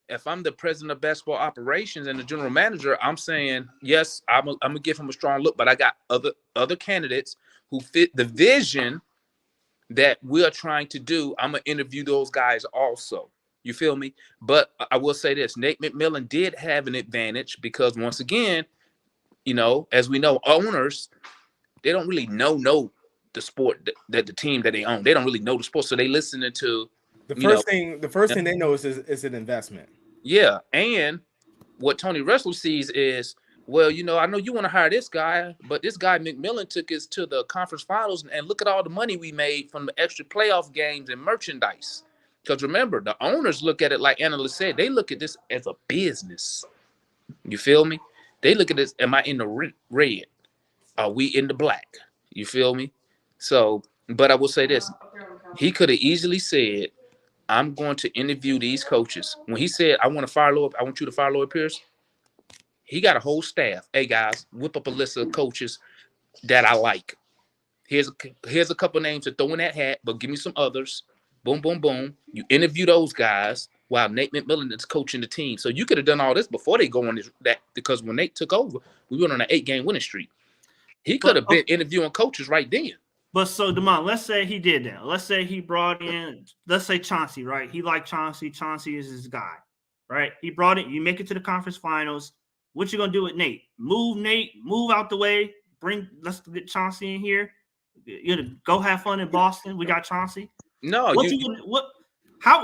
C: if I'm the president of basketball operations and the general manager, I'm saying, yes, I'm gonna give him a strong look, but I got other candidates who fit the vision that we are trying to do. I'm gonna interview those guys also. You feel me? But I will say this: Nate McMillan did have an advantage because once again, as we know, owners, they don't really know the sport that the team that they own. They don't really know the sport, so they listening to
A: the first thing they know is an investment.
C: Yeah, and what Tony Russell sees is, well, I know you want to hire this guy, but this guy McMillan took us to the conference finals, and look at all the money we made from the extra playoff games and merchandise. Because remember, the owners look at it like analysts said, they look at this as a business. You feel me? They look at this, am I in the red? Are we in the black? You feel me? So, but I will say this. He could have easily said, I'm going to interview these coaches. When he said, I want you to fire Lloyd Pierce, he got a whole staff. Hey, guys, whip up a list of coaches that I like. Here's a couple names to throw in that hat, but give me some others. Boom, boom, boom. You interview those guys while Nate McMillan is coaching the team. So you could have done all this before they go on that, because when Nate took over, we went on an 8-game winning streak. He could have been interviewing coaches right then.
B: But so, Damon, let's say he did that. Let's say he brought in, let's say Chauncey, right? He liked Chauncey. Chauncey is his guy, right? He brought it. You make it to the conference finals. What you going to do with Nate? Move Nate, move out the way. Let's get Chauncey in here. Go have fun in Boston. We got Chauncey.
C: No,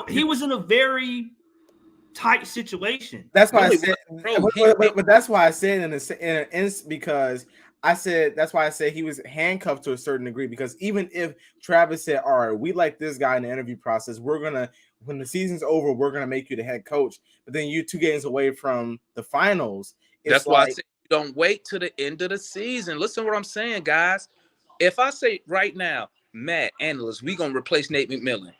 B: he was in a very tight situation.
A: That's why I said, but that's why I said because I said that's why I said he was handcuffed to a certain degree, because even if Travis said, all right, we like this guy in the interview process, when the season's over, we're gonna make you the head coach, but then you're 2 games away from the finals.
C: That's why I said don't wait to the end of the season. Listen to what I'm saying, guys. If I say right now, Matt, analyst, we're gonna replace Nate McMillan.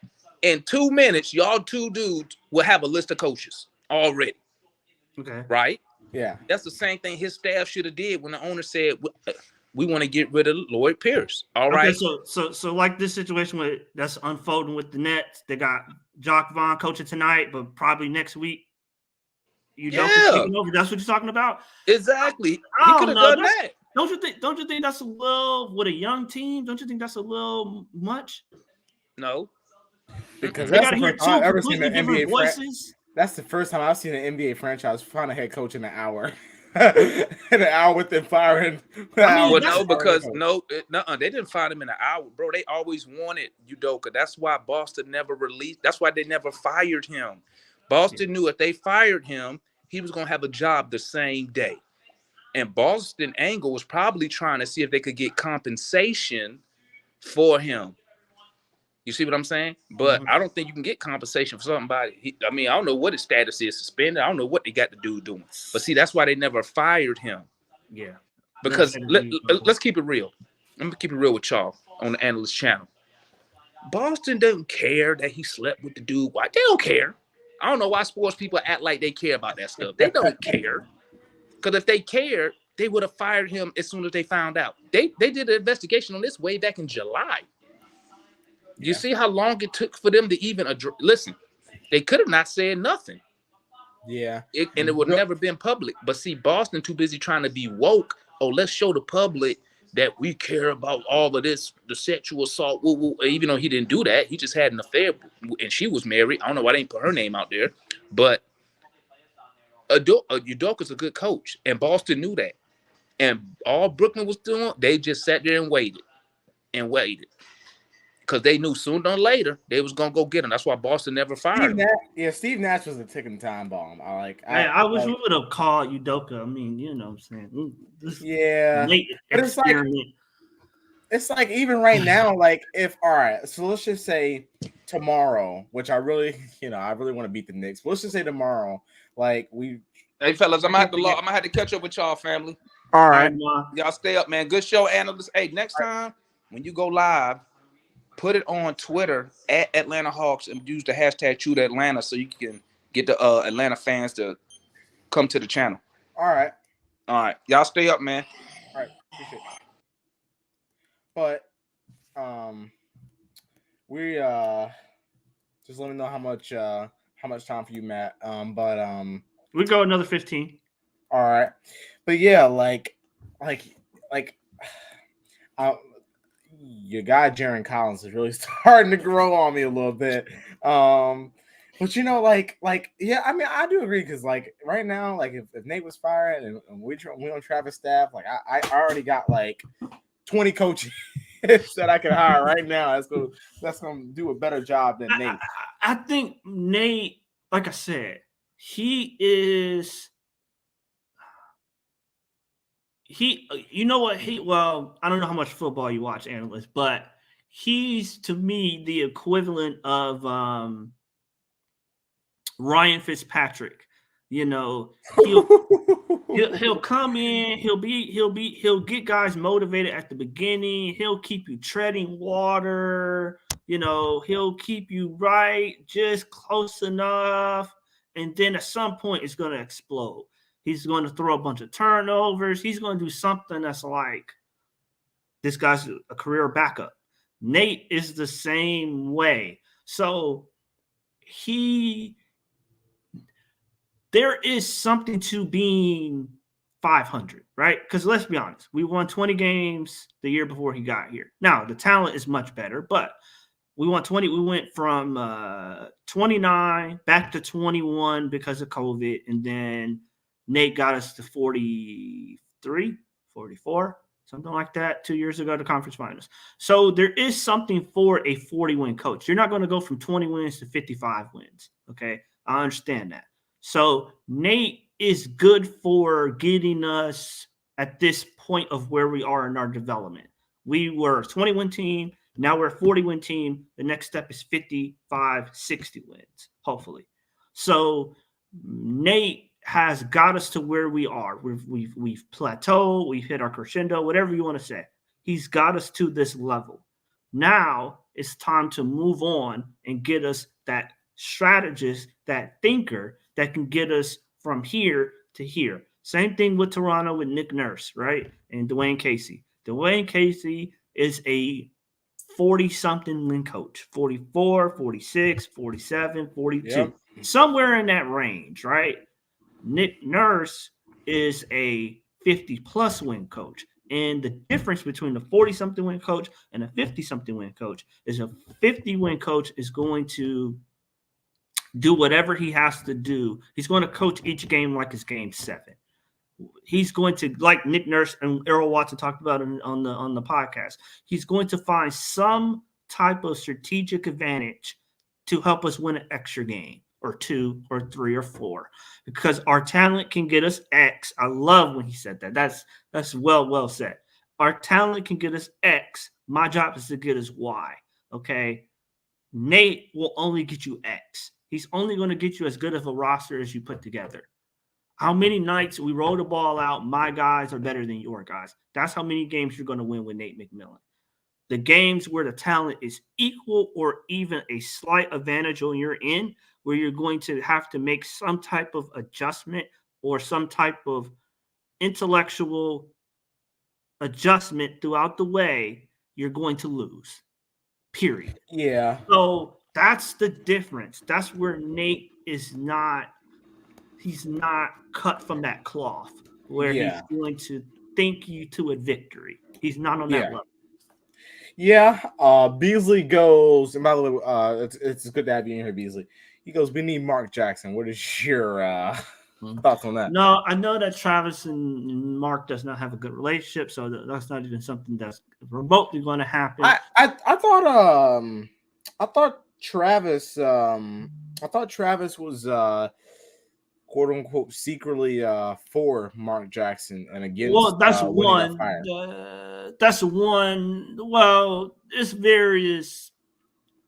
C: In 2 minutes, y'all 2 dudes will have a list of coaches already.
B: Okay.
C: Right?
A: Yeah.
C: That's the same thing his staff should have did when the owner said, we want to get rid of Lloyd Pierce. All right.
B: So like this situation that's unfolding with the Nets, they got Jock Vaughn coaching tonight, but probably next week. Taking over. That's what you're talking about?
C: Exactly. He could have done that.
B: Don't you think that's a little, with a young team? Don't you think that's a little much?
C: No,
A: because
B: they got to hear 2 completely different voices.
A: That's the first time I've seen an NBA franchise find a head coach in an hour. In an hour within firing.
C: They didn't fire him in an hour, bro. They always wanted Udoka. That's why Boston never released. That's why they never fired him. Boston knew if they fired him, he was going to have a job the same day. And Boston Angle was probably trying to see if they could get compensation for him. You see what I'm saying? But I don't think you can get compensation for somebody. I don't know what his status is, suspended. I don't know what they got the dude doing. But see, that's why they never fired him.
B: Yeah.
C: Because let's keep it real. Let me keep it real with y'all on the analyst channel. Boston doesn't care that he slept with the dude. Why? They don't care. I don't know why sports people act like they care about that stuff. They don't care. Because if they cared, they would have fired him as soon as they found out. They did an investigation on this way back in July. Yeah. You see how long it took for them to even address? Listen, they could have not said nothing.
A: Yeah.
C: And it would have never been public. But see, Boston too busy trying to be woke. Oh, let's show the public that we care about all of this, the sexual assault. Even though he didn't do that, he just had an affair and she was married. I don't know why they didn't put her name out there. But Udoka's a good coach, and Boston knew that. And all Brooklyn was doing, they just sat there and waited. Because they knew sooner or later they was gonna go get him. That's why Boston never fired him.
A: Steve Nash was a ticking time bomb.
B: I wish we would have called Udoka. I mean, you know what I'm saying?
A: It's like even right now, like if all right, so let's just say tomorrow, which I really want to beat the Knicks. But let's just say tomorrow, like
C: hey fellas, I'm gonna have to catch up with y'all, family.
A: All right.
C: Y'all stay up, man. Good show, analysts. Hey, next time when you go live, put it on Twitter at Atlanta Hawks and use the hashtag #ChooseAtlanta so you can get the Atlanta fans to come to the channel.
A: All right.
C: Y'all stay up, man.
A: All right. Appreciate it. But we just let me know how how much time for you, Matt.
B: We go another 15.
A: All right, but yeah, like, your guy Jaron Collins is really starting to grow on me a little bit. But yeah, I mean, I do agree because like right now, like if Nate was fired and we on Travis staff, like I already got like 20 coaches that I can hire right now. That's gonna do a better job than Nate.
B: I think Nate, like I said, he is. You know what? I don't know how much football you watch, analyst, but he's to me the equivalent of Ryan Fitzpatrick. You know, he'll come in, he'll get guys motivated at the beginning, he'll keep you treading water, you know, he'll keep you right just close enough, and then at some point it's gonna explode. He's going to throw a bunch of turnovers. He's going to do something that's like, this guy's a career backup. Nate is the same way. So there is something to being 500, right? Because let's be honest, we won 20 games the year before he got here. Now, the talent is much better, but we won 20. We went from 29 back to 21 because of COVID, and then Nate got us to 43, 44, something like that 2 years ago to conference finals. So there is something for a 40-win coach. You're not going to go from 20 wins to 55 wins, okay? I understand that. So Nate is good for getting us at this point of where we are in our development. We were a 20-win team. Now we're a 40-win team. The next step is 55, 60 wins, hopefully. So Nate has got us to where we are. We've plateaued. We've hit our crescendo, whatever you want to say. He's got us to this level. Now it's time to move on and get us that strategist, that thinker that can get us from here to here. Same thing with Toronto with Nick Nurse, right? And Dwayne Casey. Dwayne Casey is a 40-something win coach, 44, 46, 47, 42, yep. Somewhere in that range, right? Nick Nurse is a 50-plus win coach. And the difference between the 40-something win coach and a 50-something win coach is a 50-win coach is going to do whatever he has to do. He's going to coach each game like it's game 7. He's going to, like Nick Nurse and Errol Watson talked about on the podcast, he's going to find some type of strategic advantage to help us win an extra game or 2 or 3 or 4, because our talent can get us X. I love when he said that. That's well said. Our talent can get us X. My job is to get us Y. Okay. Nate will only get you X. He's only going to get you as good of a roster as you put together. How many nights we roll the ball out, my guys are better than your guys. That's how many games you're going to win with Nate McMillan. The games where the talent is equal or even a slight advantage on your end, where you're going to have to make some type of adjustment or some type of intellectual adjustment throughout the way, you're going to lose. Period.
A: Yeah.
B: So that's the difference. That's where Nate is not. He's not cut from that cloth where he's going to think you to a victory. He's not on that level.
A: Yeah. Beasley goes, and by the way, it's good to have you in here, Beasley. He goes, we need Mark Jackson. What is your thoughts on that?
B: No, I know that Travis and Mark does not have a good relationship, so that's not even something that's remotely going to happen.
A: I thought Travis was quote unquote secretly for Mark Jackson and against.
B: Well, that's one. That's one. Well, there's various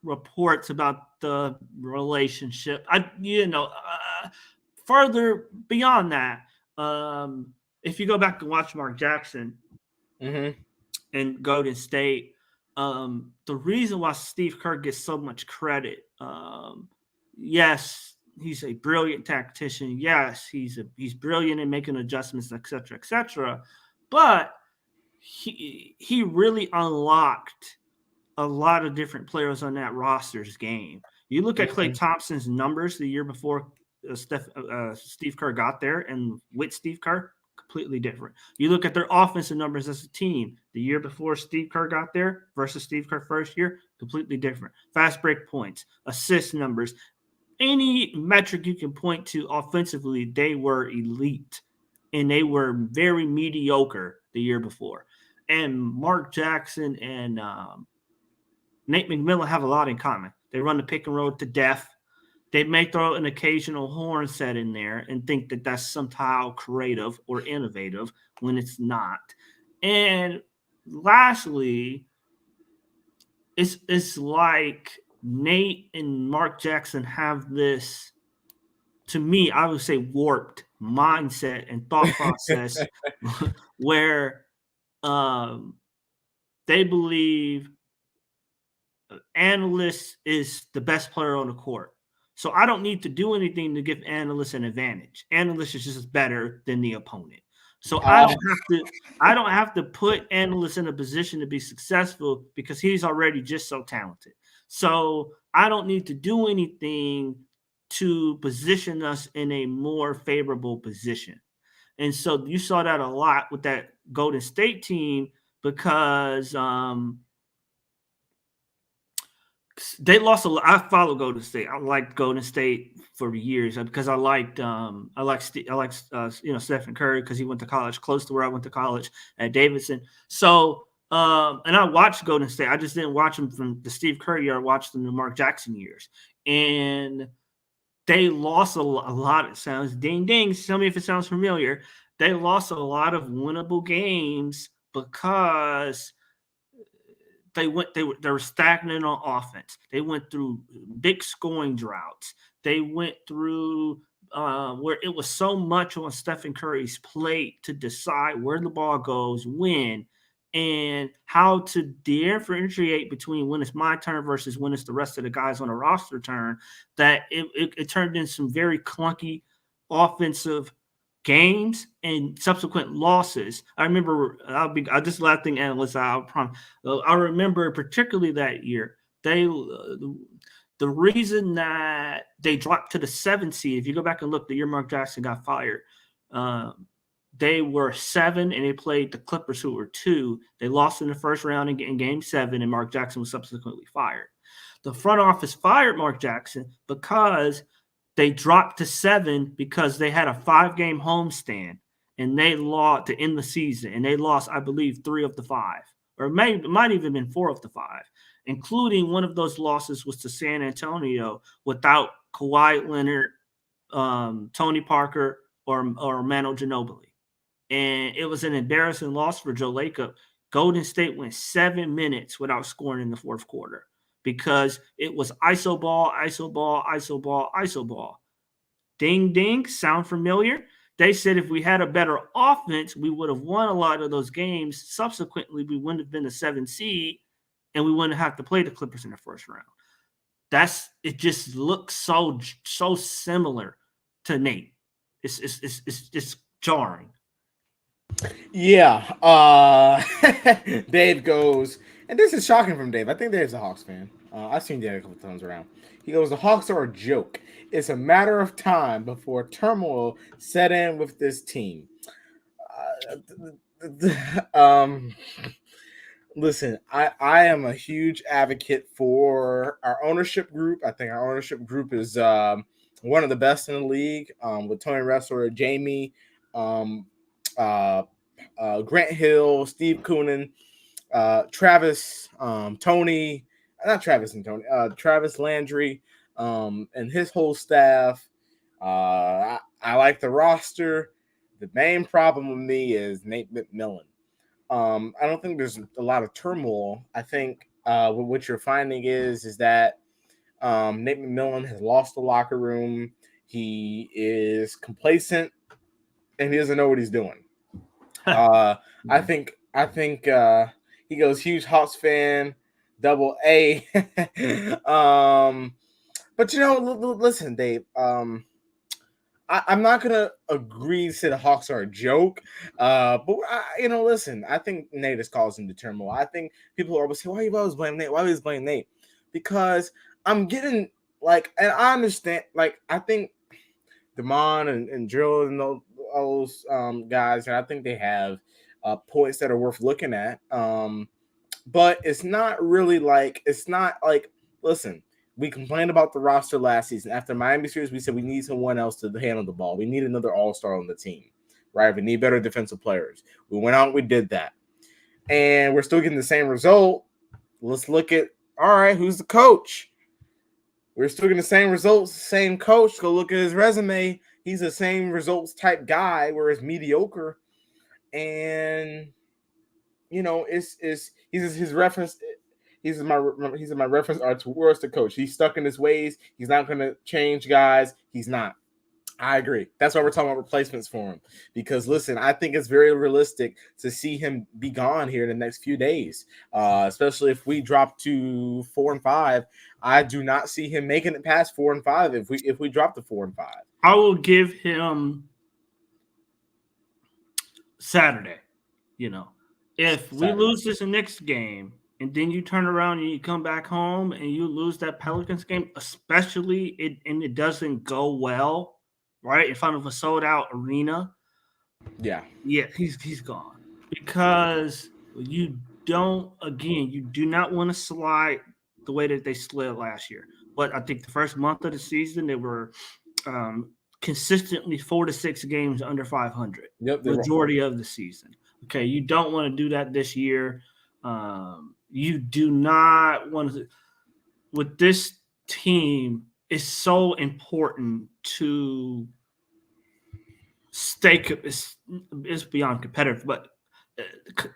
B: reports about the relationship. Further beyond that, if you go back and watch Mark Jackson and Golden State, the reason why Steve Kerr gets so much credit, yes, he's a brilliant tactician. Yes, he's brilliant in making adjustments, et cetera, but he really unlocked a lot of different players on that roster's game. You look at Klay Thompson's numbers the year before Steve Kerr got there, and with Steve Kerr, completely different. You look at their offensive numbers as a team the year before Steve Kerr got there versus Steve Kerr first year, completely different. Fast break points, assist numbers, any metric you can point to offensively, they were elite, and they were very mediocre the year before. And Mark Jackson and Nate McMillan have a lot in common. They run the pick and roll to death. They may throw an occasional horn set in there and think that that's somehow creative or innovative when it's not. And lastly, it's like Nate and Mark Jackson have this, to me, I would say warped mindset and thought process where they believe analyst is the best player on the court. So I don't need to do anything to give analyst an advantage. Analyst is just better than the opponent. So I don't have to put analyst in a position to be successful because he's already just so talented. So I don't need to do anything to position us in a more favorable position. And so you saw that a lot with that Golden State team because they lost a lot. I follow Golden State. I liked Golden State for years because I liked Stephen Curry because he went to college close to where I went to college at Davidson. So and I watched Golden State. I just didn't watch them from the Steve Kerr year. I watched them the Mark Jackson years, and they lost a lot. It sounds ding ding. Tell me if it sounds familiar. They lost a lot of winnable games because they were stagnant on offense. They went through big scoring droughts. They went through where it was so much on Stephen Curry's plate to decide where the ball goes, when, and how to differentiate between when it's my turn versus when it's the rest of the guys on the roster turn, that it turned in some very clunky offensive games and subsequent losses. I remember this last thing, analyst. I promise. I remember particularly that year. The reason that they dropped to the 7th seed, if you go back and look, the year Mark Jackson got fired, they were 7 and they played the Clippers, who were 2. They lost in the first round in Game 7, and Mark Jackson was subsequently fired. The front office fired Mark Jackson because they dropped to 7 because they had a 5-game homestand and they lost to end the season. And they lost, I believe, 3 of the 5, or it might even been 4 of the 5, including one of those losses was to San Antonio without Kawhi Leonard, Tony Parker, or Manu Ginobili. And it was an embarrassing loss for Joe Lacob. Golden State went 7 minutes without scoring in the fourth quarter, because it was iso ball, iso ball, iso ball, iso ball. Ding, ding. Sound familiar? They said if we had a better offense, we would have won a lot of those games. Subsequently, we wouldn't have been the 7th seed, and we wouldn't have to play the Clippers in the first round. It just looks so similar to Nate. It's jarring.
A: Yeah. Dave goes, and this is shocking from Dave. I think Dave's a Hawks fan. I've seen Dave a couple times around. He goes, the Hawks are a joke. It's a matter of time before turmoil set in with this team. Listen, I am a huge advocate for our ownership group. I think our ownership group is one of the best in the league, with Tony Ressler, Jamie, Grant Hill, Steve Koonin, Travis, Tony, not Travis and Tony, Travis Landry, and his whole staff. I like the roster. The main problem with me is Nate McMillan. I don't think there's a lot of turmoil. I think what you're finding is that Nate McMillan has lost the locker room. He is complacent, and he doesn't know what he's doing. I think he goes, huge Hawks fan, double A. But listen, Dave. I'm not gonna agree to say the Hawks are a joke, but listen. I think Nate is causing the turmoil. I think people always say, "Why you always blame Nate? Why always blame Nate?" Because I'm getting like, and I understand. Like, I think Damon and Drill and those guys, and I think they have points that are worth looking at. But it's not really like, it's not like, listen, we complained about the roster last season. After Miami series, we said we need someone else to handle the ball. We need another all-star on the team, right? We need better defensive players. We went out and we did that. And we're still getting the same result. Let's look at, all right, who's the coach? We're still getting the same results, same coach. Go look at his resume. He's the same results type guy, where it's mediocre. And you know, his reference. He's my reference are towards the coach. He's stuck in his ways. He's not going to change guys. He's not. I agree. That's why we're talking about replacements for him. Because listen, I think it's very realistic to see him be gone here in the next few days. Especially if we drop to 4 and 5. I do not see him making it past 4 and 5 if we drop to 4 and 5.
B: I will give him Saturday. You know, if we lose this next game and then you turn around and you come back home and you lose that Pelicans game, especially it doesn't go well, right, in front of a sold out arena. Yeah, he's gone, because you do not want to slide the way that they slid last year. But I think the first month of the season they were consistently 4 to 6 games under 500. Yep, majority of the season. Okay, you don't want to do that this year. You do not want to. With this team, it's so important to stay. It's beyond competitive, but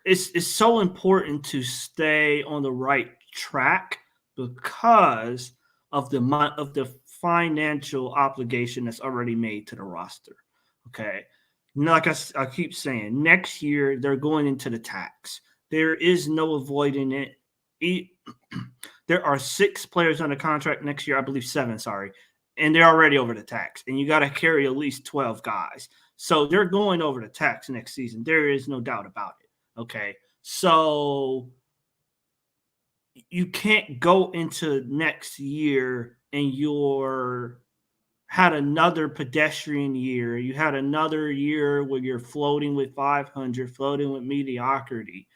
B: it's so important to stay on the right track because of the financial obligation that's already made to the roster. Okay. Like I keep saying, next year they're going into the tax. There is no avoiding it. There are 6 players under contract next year. I believe 7, sorry. And they're already over the tax. And you got to carry at least 12 guys. So they're going over the tax next season. There is no doubt about it. Okay. So you can't go into next year and you're had another pedestrian year. You had another year where you're floating with 500, floating with mediocrity.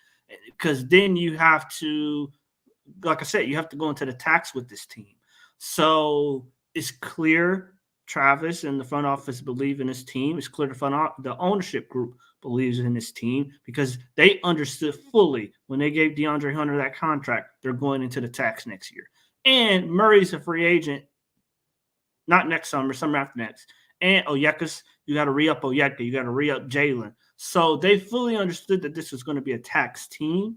B: Because then you have to, like I said, you have to go into the tax with this team. So it's clear Travis and the front office believe in this team. It's clear the ownership group believes in this team because they understood fully when they gave DeAndre Hunter that contract, they're going into the tax next year. And Murray's a free agent. Not next summer, summer after next. And Onyeka's, you got to re-up Onyeka. You got to re-up Jalen. So they fully understood that this was going to be a tax team.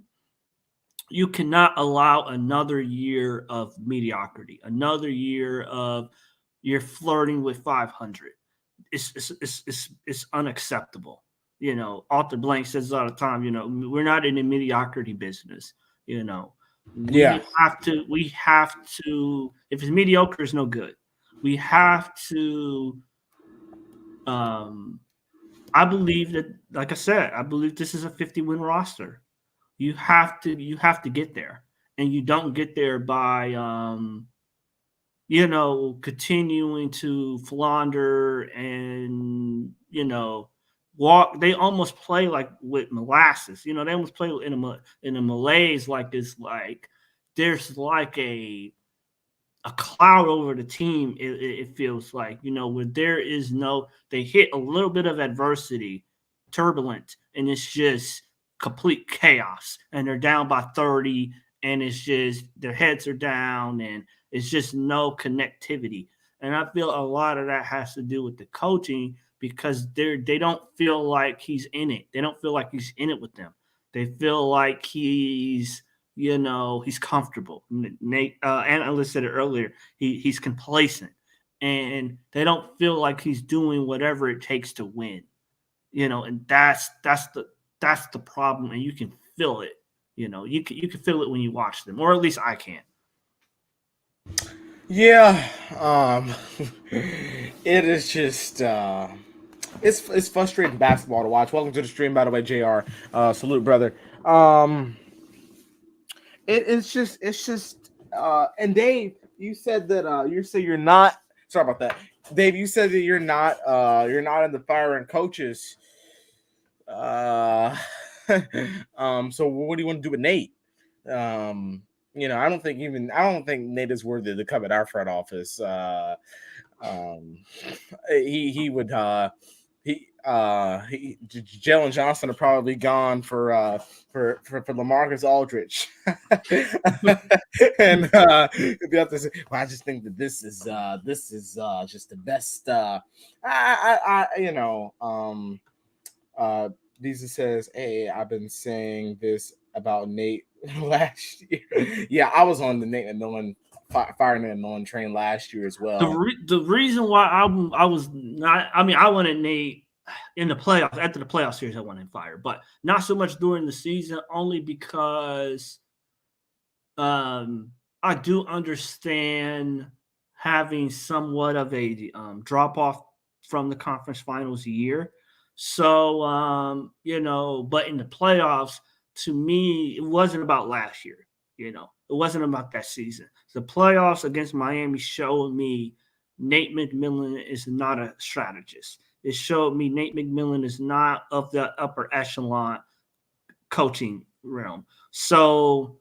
B: You cannot allow another year of mediocrity, another year of you're flirting with 500. It's unacceptable. You know, Arthur Blank says all the time, you know, we're not in the mediocrity business, you know. We have to, if it's mediocre, it's no good. We have to, I believe that, like I said, I believe this is a 50-win roster. You have to get there, and you don't get there by, continuing to flounder and, walk. They almost play like with molasses. They almost play in a malaise, like it's like there's like a cloud over the team. It feels like, where there is they hit a little bit of adversity, turbulent, and it's just complete chaos. And they're down by 30, and it's just their heads are down, and it's just no connectivity. And I feel a lot of that has to do with the coaching because they don't feel like he's in it. They don't feel like he's in it with them. They feel like he's comfortable. Nate, analyst said it earlier. He's complacent, and they don't feel like he's doing whatever it takes to win. And that's the problem, and you can feel it. You can feel it when you watch them, or at least I can.
A: Yeah, it is just it's frustrating basketball to watch. Welcome to the stream, by the way, JR. Salute, brother. It's just and Dave, you said that you say you're not. Sorry about that, Dave. You said that you're not in the firing coaches. So what do you want to do with Nate? I don't think Nate is worthy to come at our front office. He would Jalen Johnson are probably gone for LaMarcus Aldridge, and he'll be up to say, well, I just think that this is just the best. Lisa says, "Hey, I've been saying this about Nate last year." Yeah, I was on the Nate McMillan firing Nate McMillan train last year as well.
B: The reason why I was not, I mean, I wanted Nate in the playoffs, after the playoff series, I wanted him fired, but not so much during the season, only because I do understand having somewhat of a drop off from the conference finals year. So, but in the playoffs, to me, it wasn't about last year. It wasn't about that season. The playoffs against Miami showed me Nate McMillan is not a strategist. It showed me Nate McMillan is not of the upper echelon coaching realm. So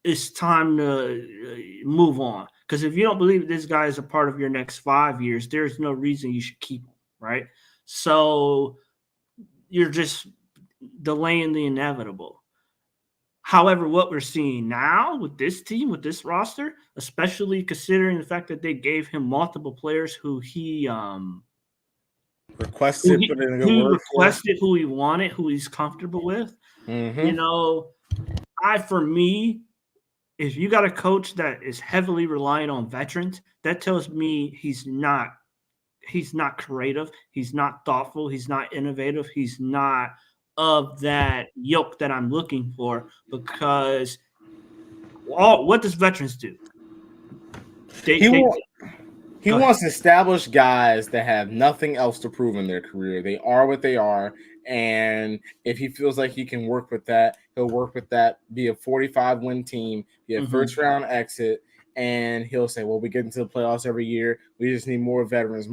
B: it's time to move on. Because if you don't believe this guy is a part of your next 5 years, there's no reason you should keep him, right? So you're just delaying the inevitable. However, what we're seeing now with this team, with this roster, especially considering the fact that they gave him multiple players who he
A: requested,
B: who he wanted, who he's comfortable with. Mm-hmm. For me, if you got a coach that is heavily reliant on veterans, that tells me he's not creative, he's not thoughtful, he's not innovative, he's not of that yoke that I'm looking for. Because what does veterans do?
A: He wants established guys that have nothing else to prove in their career. They are what they are. And if he feels like he can work with that, he'll work with that, be a 45-win team, be a first-round exit, and he'll say, well, we get into the playoffs every year. We just need more veterans.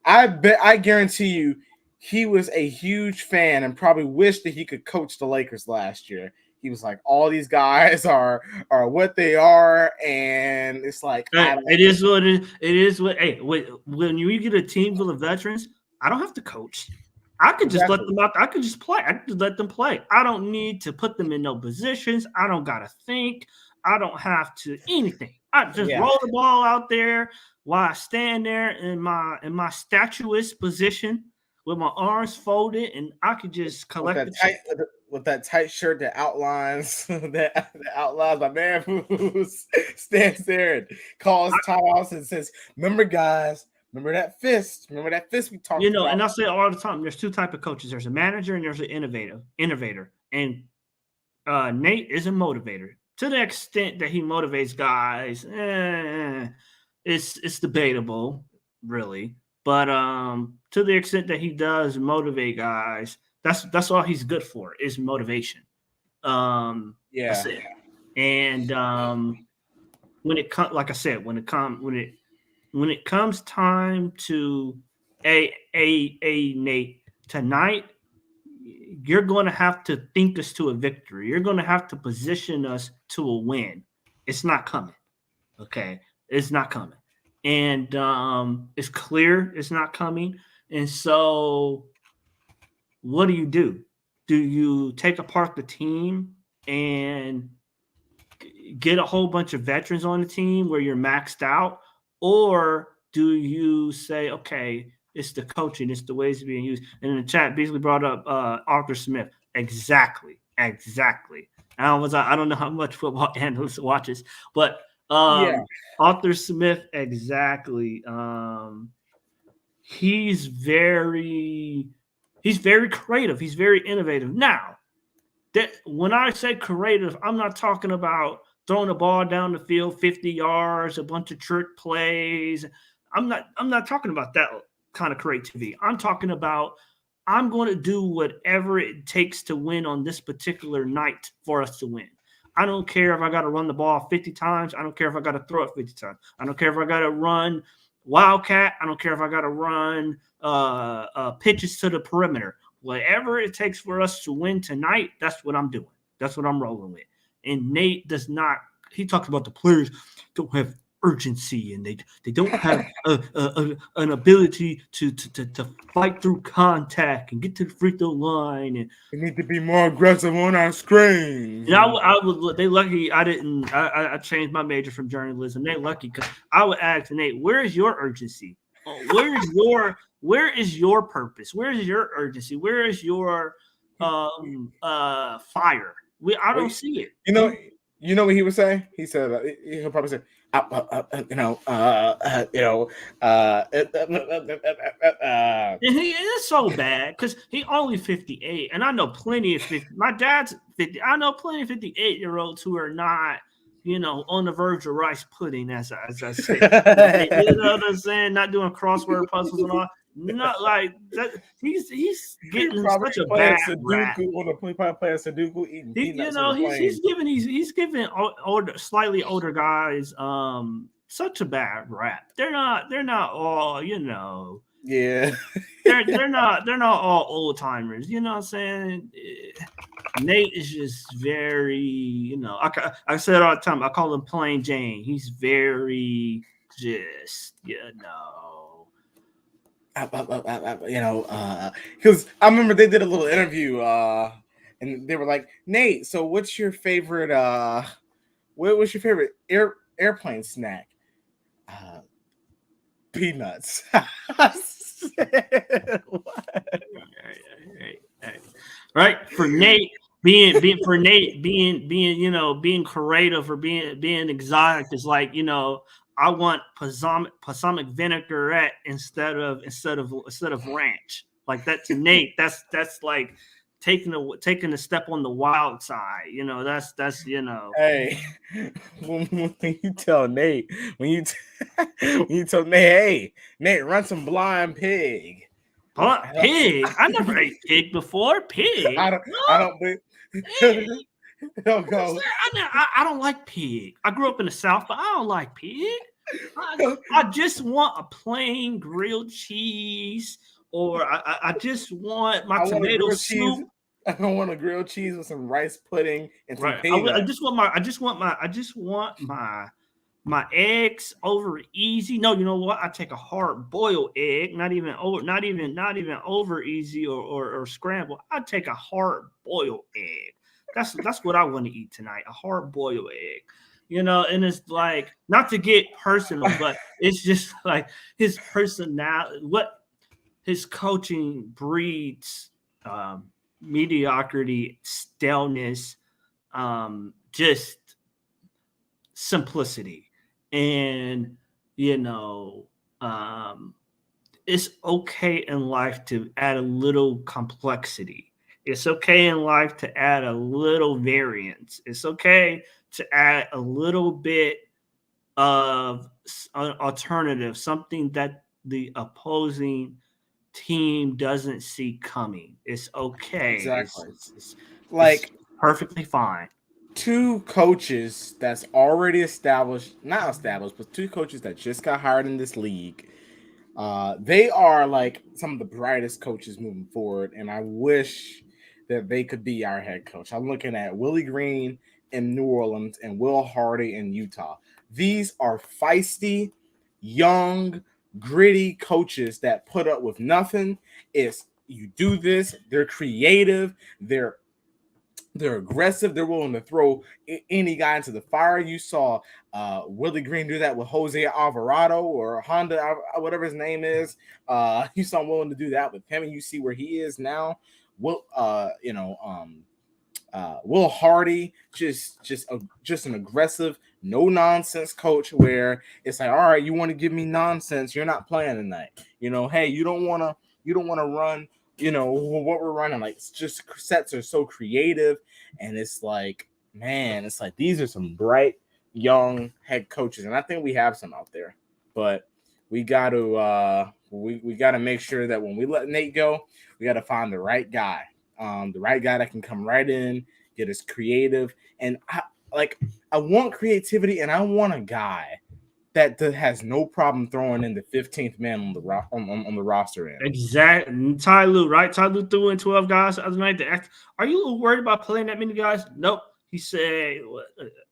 A: I guarantee you he was a huge fan and probably wished that he could coach the Lakers last year. He was like, all these guys are what they are, and it's like
B: it is what it is. When you get a team full of veterans, I don't have to coach. I could just let them out. I could just play. I could just let them play. I don't need to put them in no positions. I don't gotta think. I don't have to anything. I just roll the ball out there while I stand there in my statuesque position with my arms folded, and I could just collect
A: with that tight shirt that outlines that outlines my man who stands there and calls timeouts and says, "Remember, guys, remember that fist we talked about."
B: And I say all the time, there's two types of coaches. There's a manager and there's an innovator. And Nate is a motivator. To the extent that he motivates guys, it's debatable, really. But to the extent that he does motivate guys, that's all he's good for, is motivation. That's it. And when it comes, like I said, when it comes time to Nate tonight, you're going to have to think us to a victory. You're going to have to position us to a win. It's not coming. Okay, it's not coming, and it's clear it's not coming. And so, what do you do? Do you take apart the team and get a whole bunch of veterans on the team where you're maxed out? Or do you say, okay, it's the coaching, it's the ways being used? And in the chat, basically brought up Arthur Smith. Exactly. I don't know how much football analyst watches, but Arthur Smith, exactly. He's very creative. He's very innovative. Now, when I say creative, I'm not talking about throwing the ball down the field 50 yards, a bunch of trick plays. I'm not talking about that kind of creativity. I'm talking about, I'm going to do whatever it takes to win on this particular night for us to win. I don't care if I got to run the ball 50 times. I don't care if I got to throw it 50 times. I don't care if I got to run wildcat. I don't care if I got to run pitches to the perimeter. Whatever it takes for us to win tonight, that's what I'm doing. That's what I'm rolling with. And Nate does not. He talks about the players don't have urgency and they don't have an ability to fight through contact and get to the free throw line, and
A: we need to be more aggressive on our screens.
B: And I would. They lucky I didn't. I changed my major from journalism. They lucky because I would ask Nate, where is your urgency? Where is your purpose? Where is your urgency? Where is your fire? I don't see it.
A: You know what he would say? He said he'll probably say, and
B: he is so bad because he only 58, and I know plenty of 50. My dad's 50. I know plenty of 58-year-olds who are not, on the verge of rice pudding, as I say. You know what I'm saying? Not doing crossword puzzles and all. Not like that. He's getting such a bad rap.
A: Probably playing Sudoku,
B: he's giving slightly older guys such a bad rap. They're not all,
A: Yeah.
B: they're not all old timers. You know what I'm saying? Nate is just very, I said all the time, I call him Plain Jane. He's very just,
A: because I remember they did a little interview and they were like, Nate, so what's your favorite airplane snack? Peanuts.
B: Right. For Nate being creative or being exotic is like, I want balsamic vinaigrette instead of ranch. Like that to Nate, that's like taking a step on the wild side. That's
A: Hey, when you tell Nate, when you tell Nate, hey, Nate, run some blind pig.
B: Pig? I never ate pig before. Pig?
A: I don't. Don't go.
B: I don't like pig. I grew up in the South, but I don't like pig. I just want a plain grilled cheese, or I just want my tomato soup.
A: I don't want a grilled cheese with some rice pudding and some peanuts.
B: I just want my eggs over easy. No, you know what? I take a hard boiled egg, not even over easy or scrambled. I take a hard boiled egg. That's what I want to eat tonight. A hard boiled egg. And it's like, not to get personal, but it's just like his personality, what his coaching breeds, mediocrity, staleness, just simplicity. And, it's okay in life to add a little complexity. It's okay in life to add a little variance. It's okay to add a little bit of an alternative, something that the opposing team doesn't see coming. It's okay.
A: Exactly.
B: It's perfectly fine.
A: Two coaches that's already not established, but two coaches that just got hired in this league. They are like some of the brightest coaches moving forward, and I wish that they could be our head coach. I'm looking at Willie Green in New Orleans and Will Hardy in Utah. These are feisty, young, gritty coaches that put up with nothing. It's you do this. They're creative. They're aggressive. They're willing to throw any guy into the fire. You saw Willie Green do that with Jose Alvarado or Honda, whatever his name is. You saw him willing to do that with him, and you see where he is now. Will Hardy, just an aggressive, no nonsense coach where it's like, all right, you want to give me nonsense, you're not playing tonight. Hey, you don't want to run. What we're running, like, it's just sets are so creative, and it's like, man, it's like these are some bright young head coaches, and I think we have some out there, but we got to we got to make sure that when we let Nate go, we got to find the right guy that can come right in, get us creative, and like I want creativity, and I want a guy that has no problem throwing in the 15th man on the roster.
B: Exactly. Ty Lue, right? Ty Lue threw in 12 guys the other night. Are you worried about playing that many guys? Nope. He said,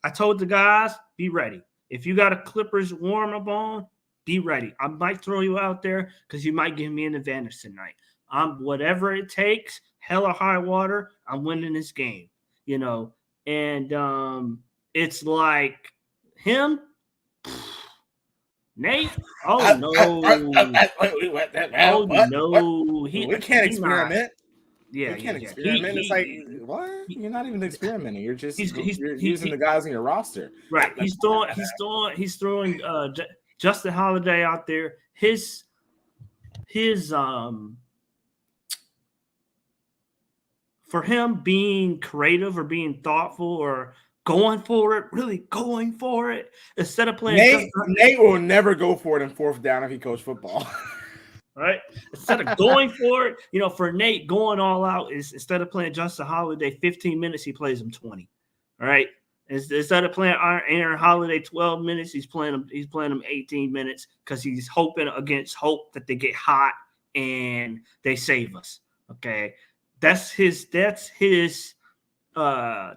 B: I told the guys, be ready. If you got a Clippers warm up on, be ready. I might throw you out there because you might give me an advantage tonight. Whatever it takes, hell or high water, I'm winning this game. And it's like him. Nate? Oh no! Oh no!
A: We can't experiment.
B: Yeah,
A: we can't experiment. It's like what? You're not even experimenting. You're just you're using the guys on your roster.
B: Right. He's throwing Justin Holiday out there. His for him being creative or being thoughtful or going for it instead of playing.
A: Nate will never go for it in fourth down if he coached football.
B: Right? Instead of going for it, for Nate, going all out is instead of playing Justin Holiday 15 minutes, he plays him 20. All right. Instead of playing Aaron Holiday 12 minutes, he's playing him 18 minutes because he's hoping against hope that they get hot and they save us. Okay. That's his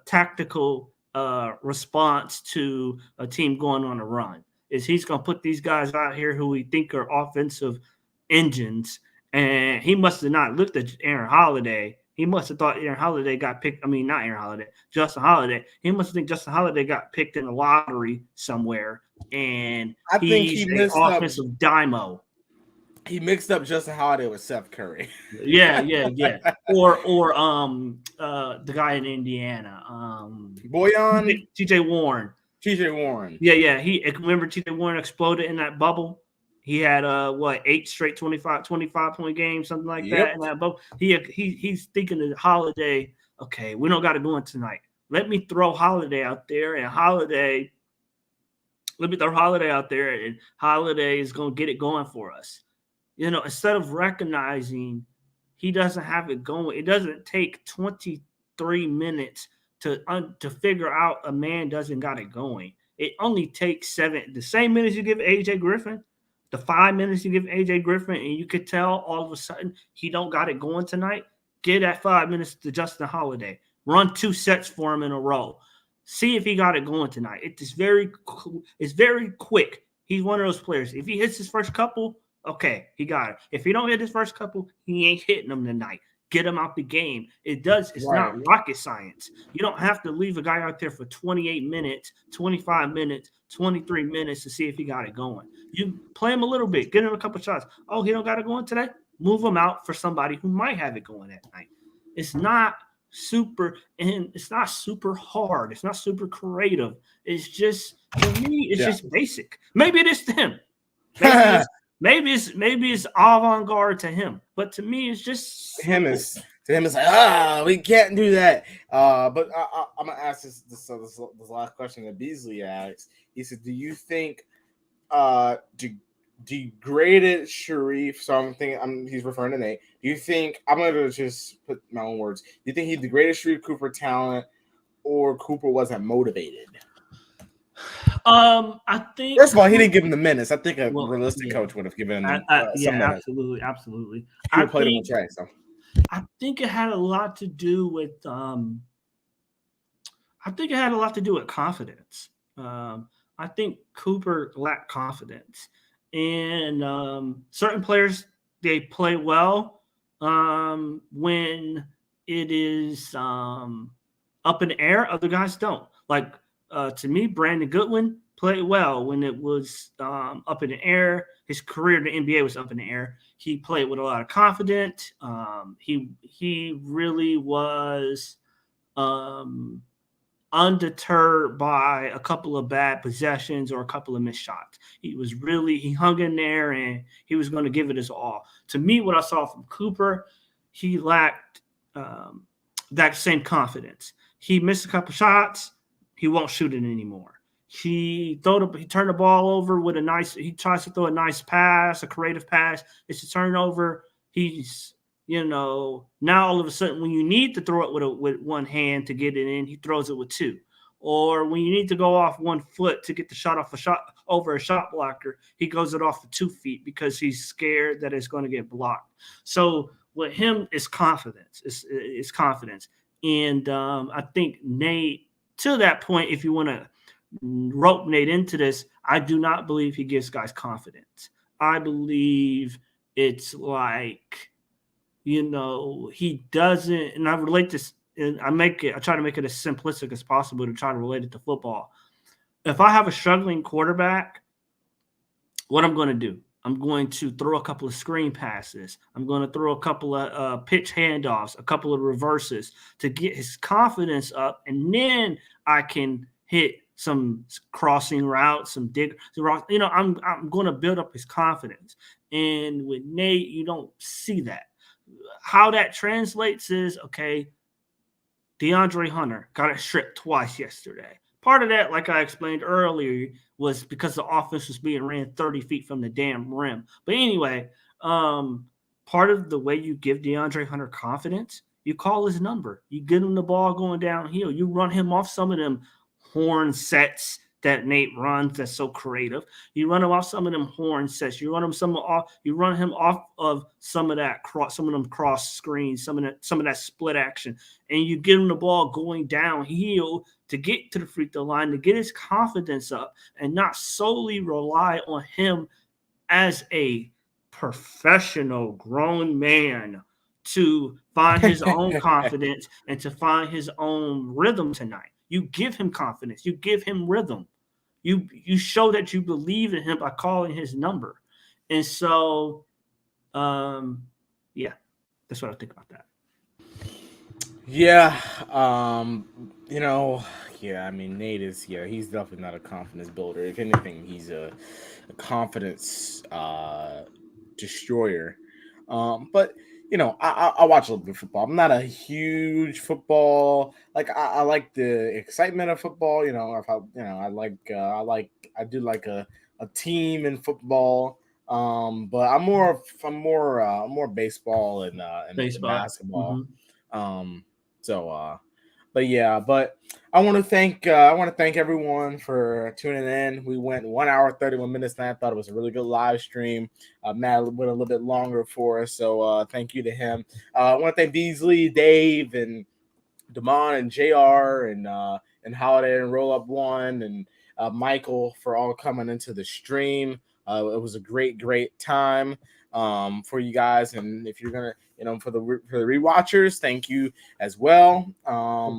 B: tactical response to a team going on a run. Is he's going to put these guys out here who we think are offensive engines, and he must have not looked at Aaron Holiday. He must have thought Aaron Holiday got picked. I mean, not Aaron Holiday, Justin Holiday. He must think Justin Holiday got picked in the lottery somewhere, and
A: I think he's an
B: offensive dymo.
A: He mixed up Justin Holiday with Seth Curry.
B: Yeah. Or the guy in Indiana,
A: Boyan,
B: TJ Warren. Yeah. Remember TJ Warren exploded in that bubble. He had 8 straight 25 point games, something like that. In that bubble. He's thinking of Holiday. Okay, we don't got to go in tonight. Let me throw Holiday out there, and Holiday is going to get it going for us. Instead of recognizing he doesn't have it going, it doesn't take 23 minutes to figure out a man doesn't got it going. It only takes the same minutes you give AJ Griffin, the 5 minutes you give AJ Griffin, and you could tell all of a sudden he don't got it going tonight. Give that 5 minutes to Justin Holiday. Run 2 sets for him in a row. See if he got it going tonight. It's very quick. He's one of those players. If he hits his first couple, okay, he got it. If he don't hit his first couple, he ain't hitting them tonight. Get him out the game. It's not rocket science. You don't have to leave a guy out there for 28 minutes, 25 minutes, 23 minutes to see if he got it going. You play him a little bit, get him a couple shots. Oh, he don't got it going today? Move him out for somebody who might have it going that night. It's not super hard. It's not super creative. It's just, to me, it's just basic. Maybe it is to him. Maybe it's avant-garde to him, but to me, it's just
A: to him. It's like we can't do that. But I'm gonna ask this last question that Beasley asked. He said, "Do you think degraded Sharif?" So I'm thinking he's referring to Nate. Do you think I'm gonna just put my own words? Do you think he degraded Sharif Cooper talent, or Cooper wasn't motivated?
B: I think
A: first of all, he didn't give him the minutes. I think a realistic coach would have given him some minutes.
B: Absolutely.
A: I played him with Trey, so
B: I think it had a lot to do with confidence. I think Cooper lacked confidence, and certain players, they play well when it is up in the air. Other guys don't. Like to me, Brandon Goodwin played well when it was up in the air. His career in the NBA was up in the air. He played with a lot of confidence. He really was undeterred by a couple of bad possessions or a couple of missed shots. He hung in there and he was going to give it his all. To me, what I saw from Cooper, he lacked that same confidence. He missed a couple shots. He won't shoot it anymore. He turned the ball over with he tries to throw a nice pass, a creative pass. It's a turnover. He's, now all of a sudden when you need to throw it with one hand to get it in, he throws it with two. Or when you need to go off 1 foot to get the shot over a shot blocker, he goes it off the 2 feet because he's scared that it's going to get blocked. So with him, it's confidence. It's confidence. And I think Nate, to that point, if you want to rope Nate into this, I do not believe he gives guys confidence. I believe it's like, he doesn't, and I relate this, and I try to make it as simplistic as possible to try to relate it to football. If I have a struggling quarterback, what I'm going to do, I'm going to throw a couple of screen passes. I'm going to throw a couple of pitch handoffs, a couple of reverses to get his confidence up, and then I can hit some crossing routes, some dig. I'm going to build up his confidence. And with Nate, you don't see that. How that translates is, okay, DeAndre Hunter got it stripped twice yesterday. Part of that, like I explained earlier, was because the offense was being ran 30 feet from the damn rim. But anyway, part of the way you give DeAndre Hunter confidence, you call his number. You get him the ball going downhill. You run him off some of them horn sets that Nate runs that's so creative. You run him off some of them horn sets. You run him off of some of them cross screens, some of that split action, and you get him the ball going downhill to get to the free throw line, to get his confidence up, and not solely rely on him as a professional grown man to find his own confidence and to find his own rhythm tonight. You give him confidence. You give him rhythm. You show that you believe in him by calling his number. And so, yeah, that's what I think about that.
A: Yeah. I mean, Nate is, he's definitely not a confidence builder. If anything, he's a confidence destroyer. But I watch a little bit of football. I'm not a huge football. Like I like the excitement of football. I do like a team in football. But I'm more baseball and basketball.
B: Mm-hmm.
A: But I want to thank everyone for tuning in. We went 1 hour 31 minutes, and I thought it was a really good live stream. Matt went a little bit longer for us, so thank you to him. I want to thank Beasley, Dave, and Damon, and JR, and Holiday, and Roll Up One, and Michael for all coming into the stream. It was a great time for you guys, and if you're gonna, for the rewatchers, thank you as well.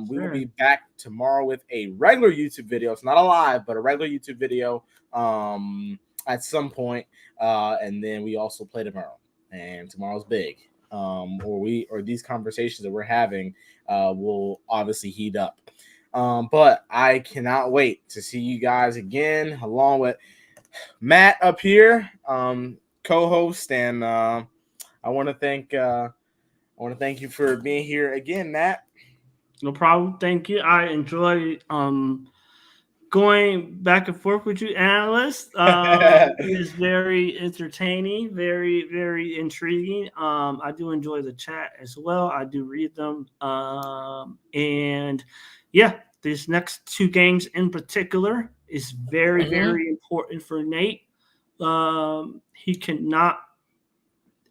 A: We will be back tomorrow with a regular YouTube video. It's not a live, but a regular YouTube video at some point, and then we also play tomorrow, and tomorrow's big. Or these conversations that we're having will obviously heat up. But I cannot wait to see you guys again, along with Matt up here, co-host, and I want to thank you for being here again, Matt.
B: No problem. Thank you. I enjoy going back and forth with you, analyst. It is very entertaining, very, very intriguing. I do enjoy the chat as well. I do read them. And yeah, these next 2 games in particular is very, very important for Nate. He cannot.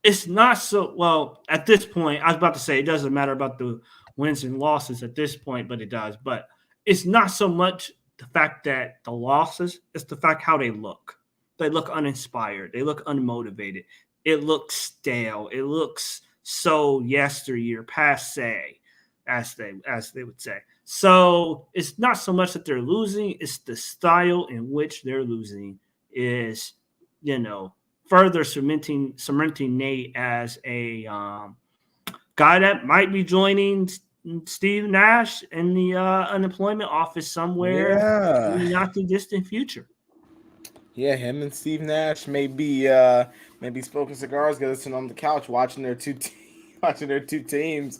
B: It's not so well at this point. I was about to say it doesn't matter about the wins and losses at this point, but it does. But it's not so much the fact that the losses, it's the fact how they look. They look uninspired. They look unmotivated. It looks stale. It looks so yesteryear, passe, as they would say. So it's not so much that they're losing, it's the style in which they're losing is, further cementing Nate as a guy that might be joining Steve Nash in the unemployment office somewhere in the not too distant future.
A: Yeah, him and Steve Nash may be smoking cigars, sitting on the couch watching their two teams.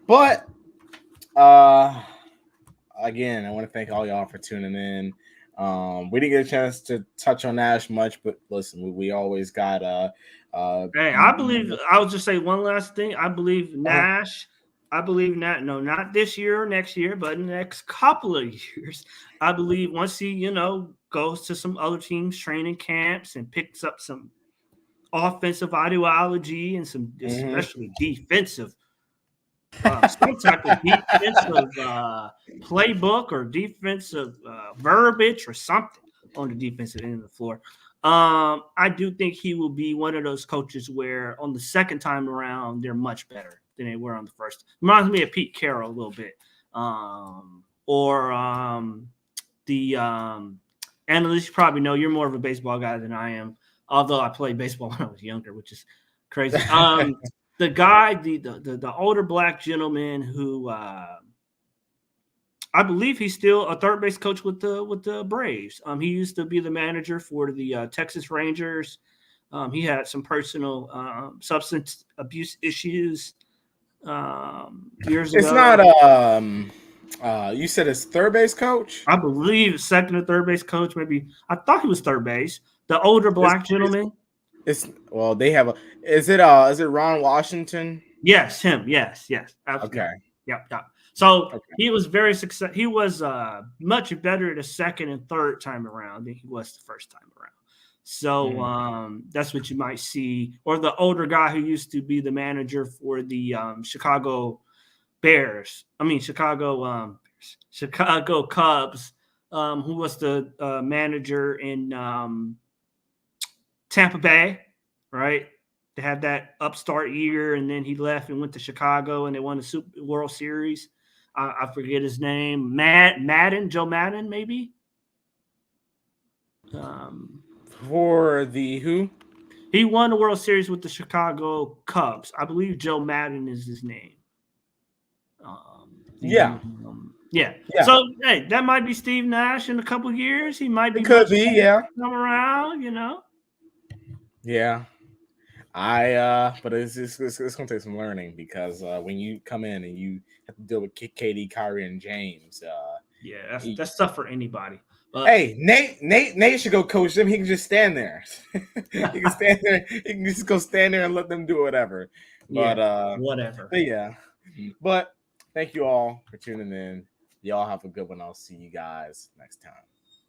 A: But again, I want to thank all y'all for tuning in. We didn't get a chance to touch on Nash much, but listen, we always got
B: hey, I believe I'll just say one last thing. I believe Nash I believe not this year or next year, but in the next couple of years. I believe once he, goes to some other teams' training camps and picks up some offensive ideology and some especially defensive, some type of defensive playbook or defensive verbiage or something on the defensive end of the floor. I do think he will be one of those coaches where on the second time around, they're much better than they were on the first. Reminds me of Pete Carroll a little bit. The analysts, you probably know, you're more of a baseball guy than I am, although I played baseball when I was younger, which is crazy. The guy, the older black gentleman who I believe he's still a third base coach with the Braves. He used to be the manager for the Texas Rangers. He had some personal substance abuse issues years ago.
A: It's not you said it's third base coach?
B: I believe second or third base coach, maybe. I thought he was third base. The older black gentleman.
A: They have is it Ron Washington?
B: Yes, him. Yes. Absolutely.
A: Okay.
B: Yep. So he was very successful. He was much better the second and third time around than he was the first time around. So that's what you might see. Or the older guy who used to be the manager for the Chicago Cubs, who was the manager in Tampa Bay, right? They had that upstart year, and then he left and went to Chicago, and they won the World Series. I forget his name. Joe Madden, maybe?
A: For the who?
B: He won the World Series with the Chicago Cubs. I believe Joe Madden is his name.
A: Yeah.
B: So, hey, that might be Steve Nash in a couple of years. He might be.
A: It could be, yeah.
B: Come around,
A: Yeah. But it's gonna take some learning because when you come in and you have to deal with KD, Kyrie, and James,
B: that's tough for anybody. But,
A: hey, Nate should go coach them. He can just stand there. He can stand there. He can just go stand there and let them do whatever. But
B: whatever.
A: But yeah. But thank you all for tuning in. Y'all have a good one. I'll see you guys next time.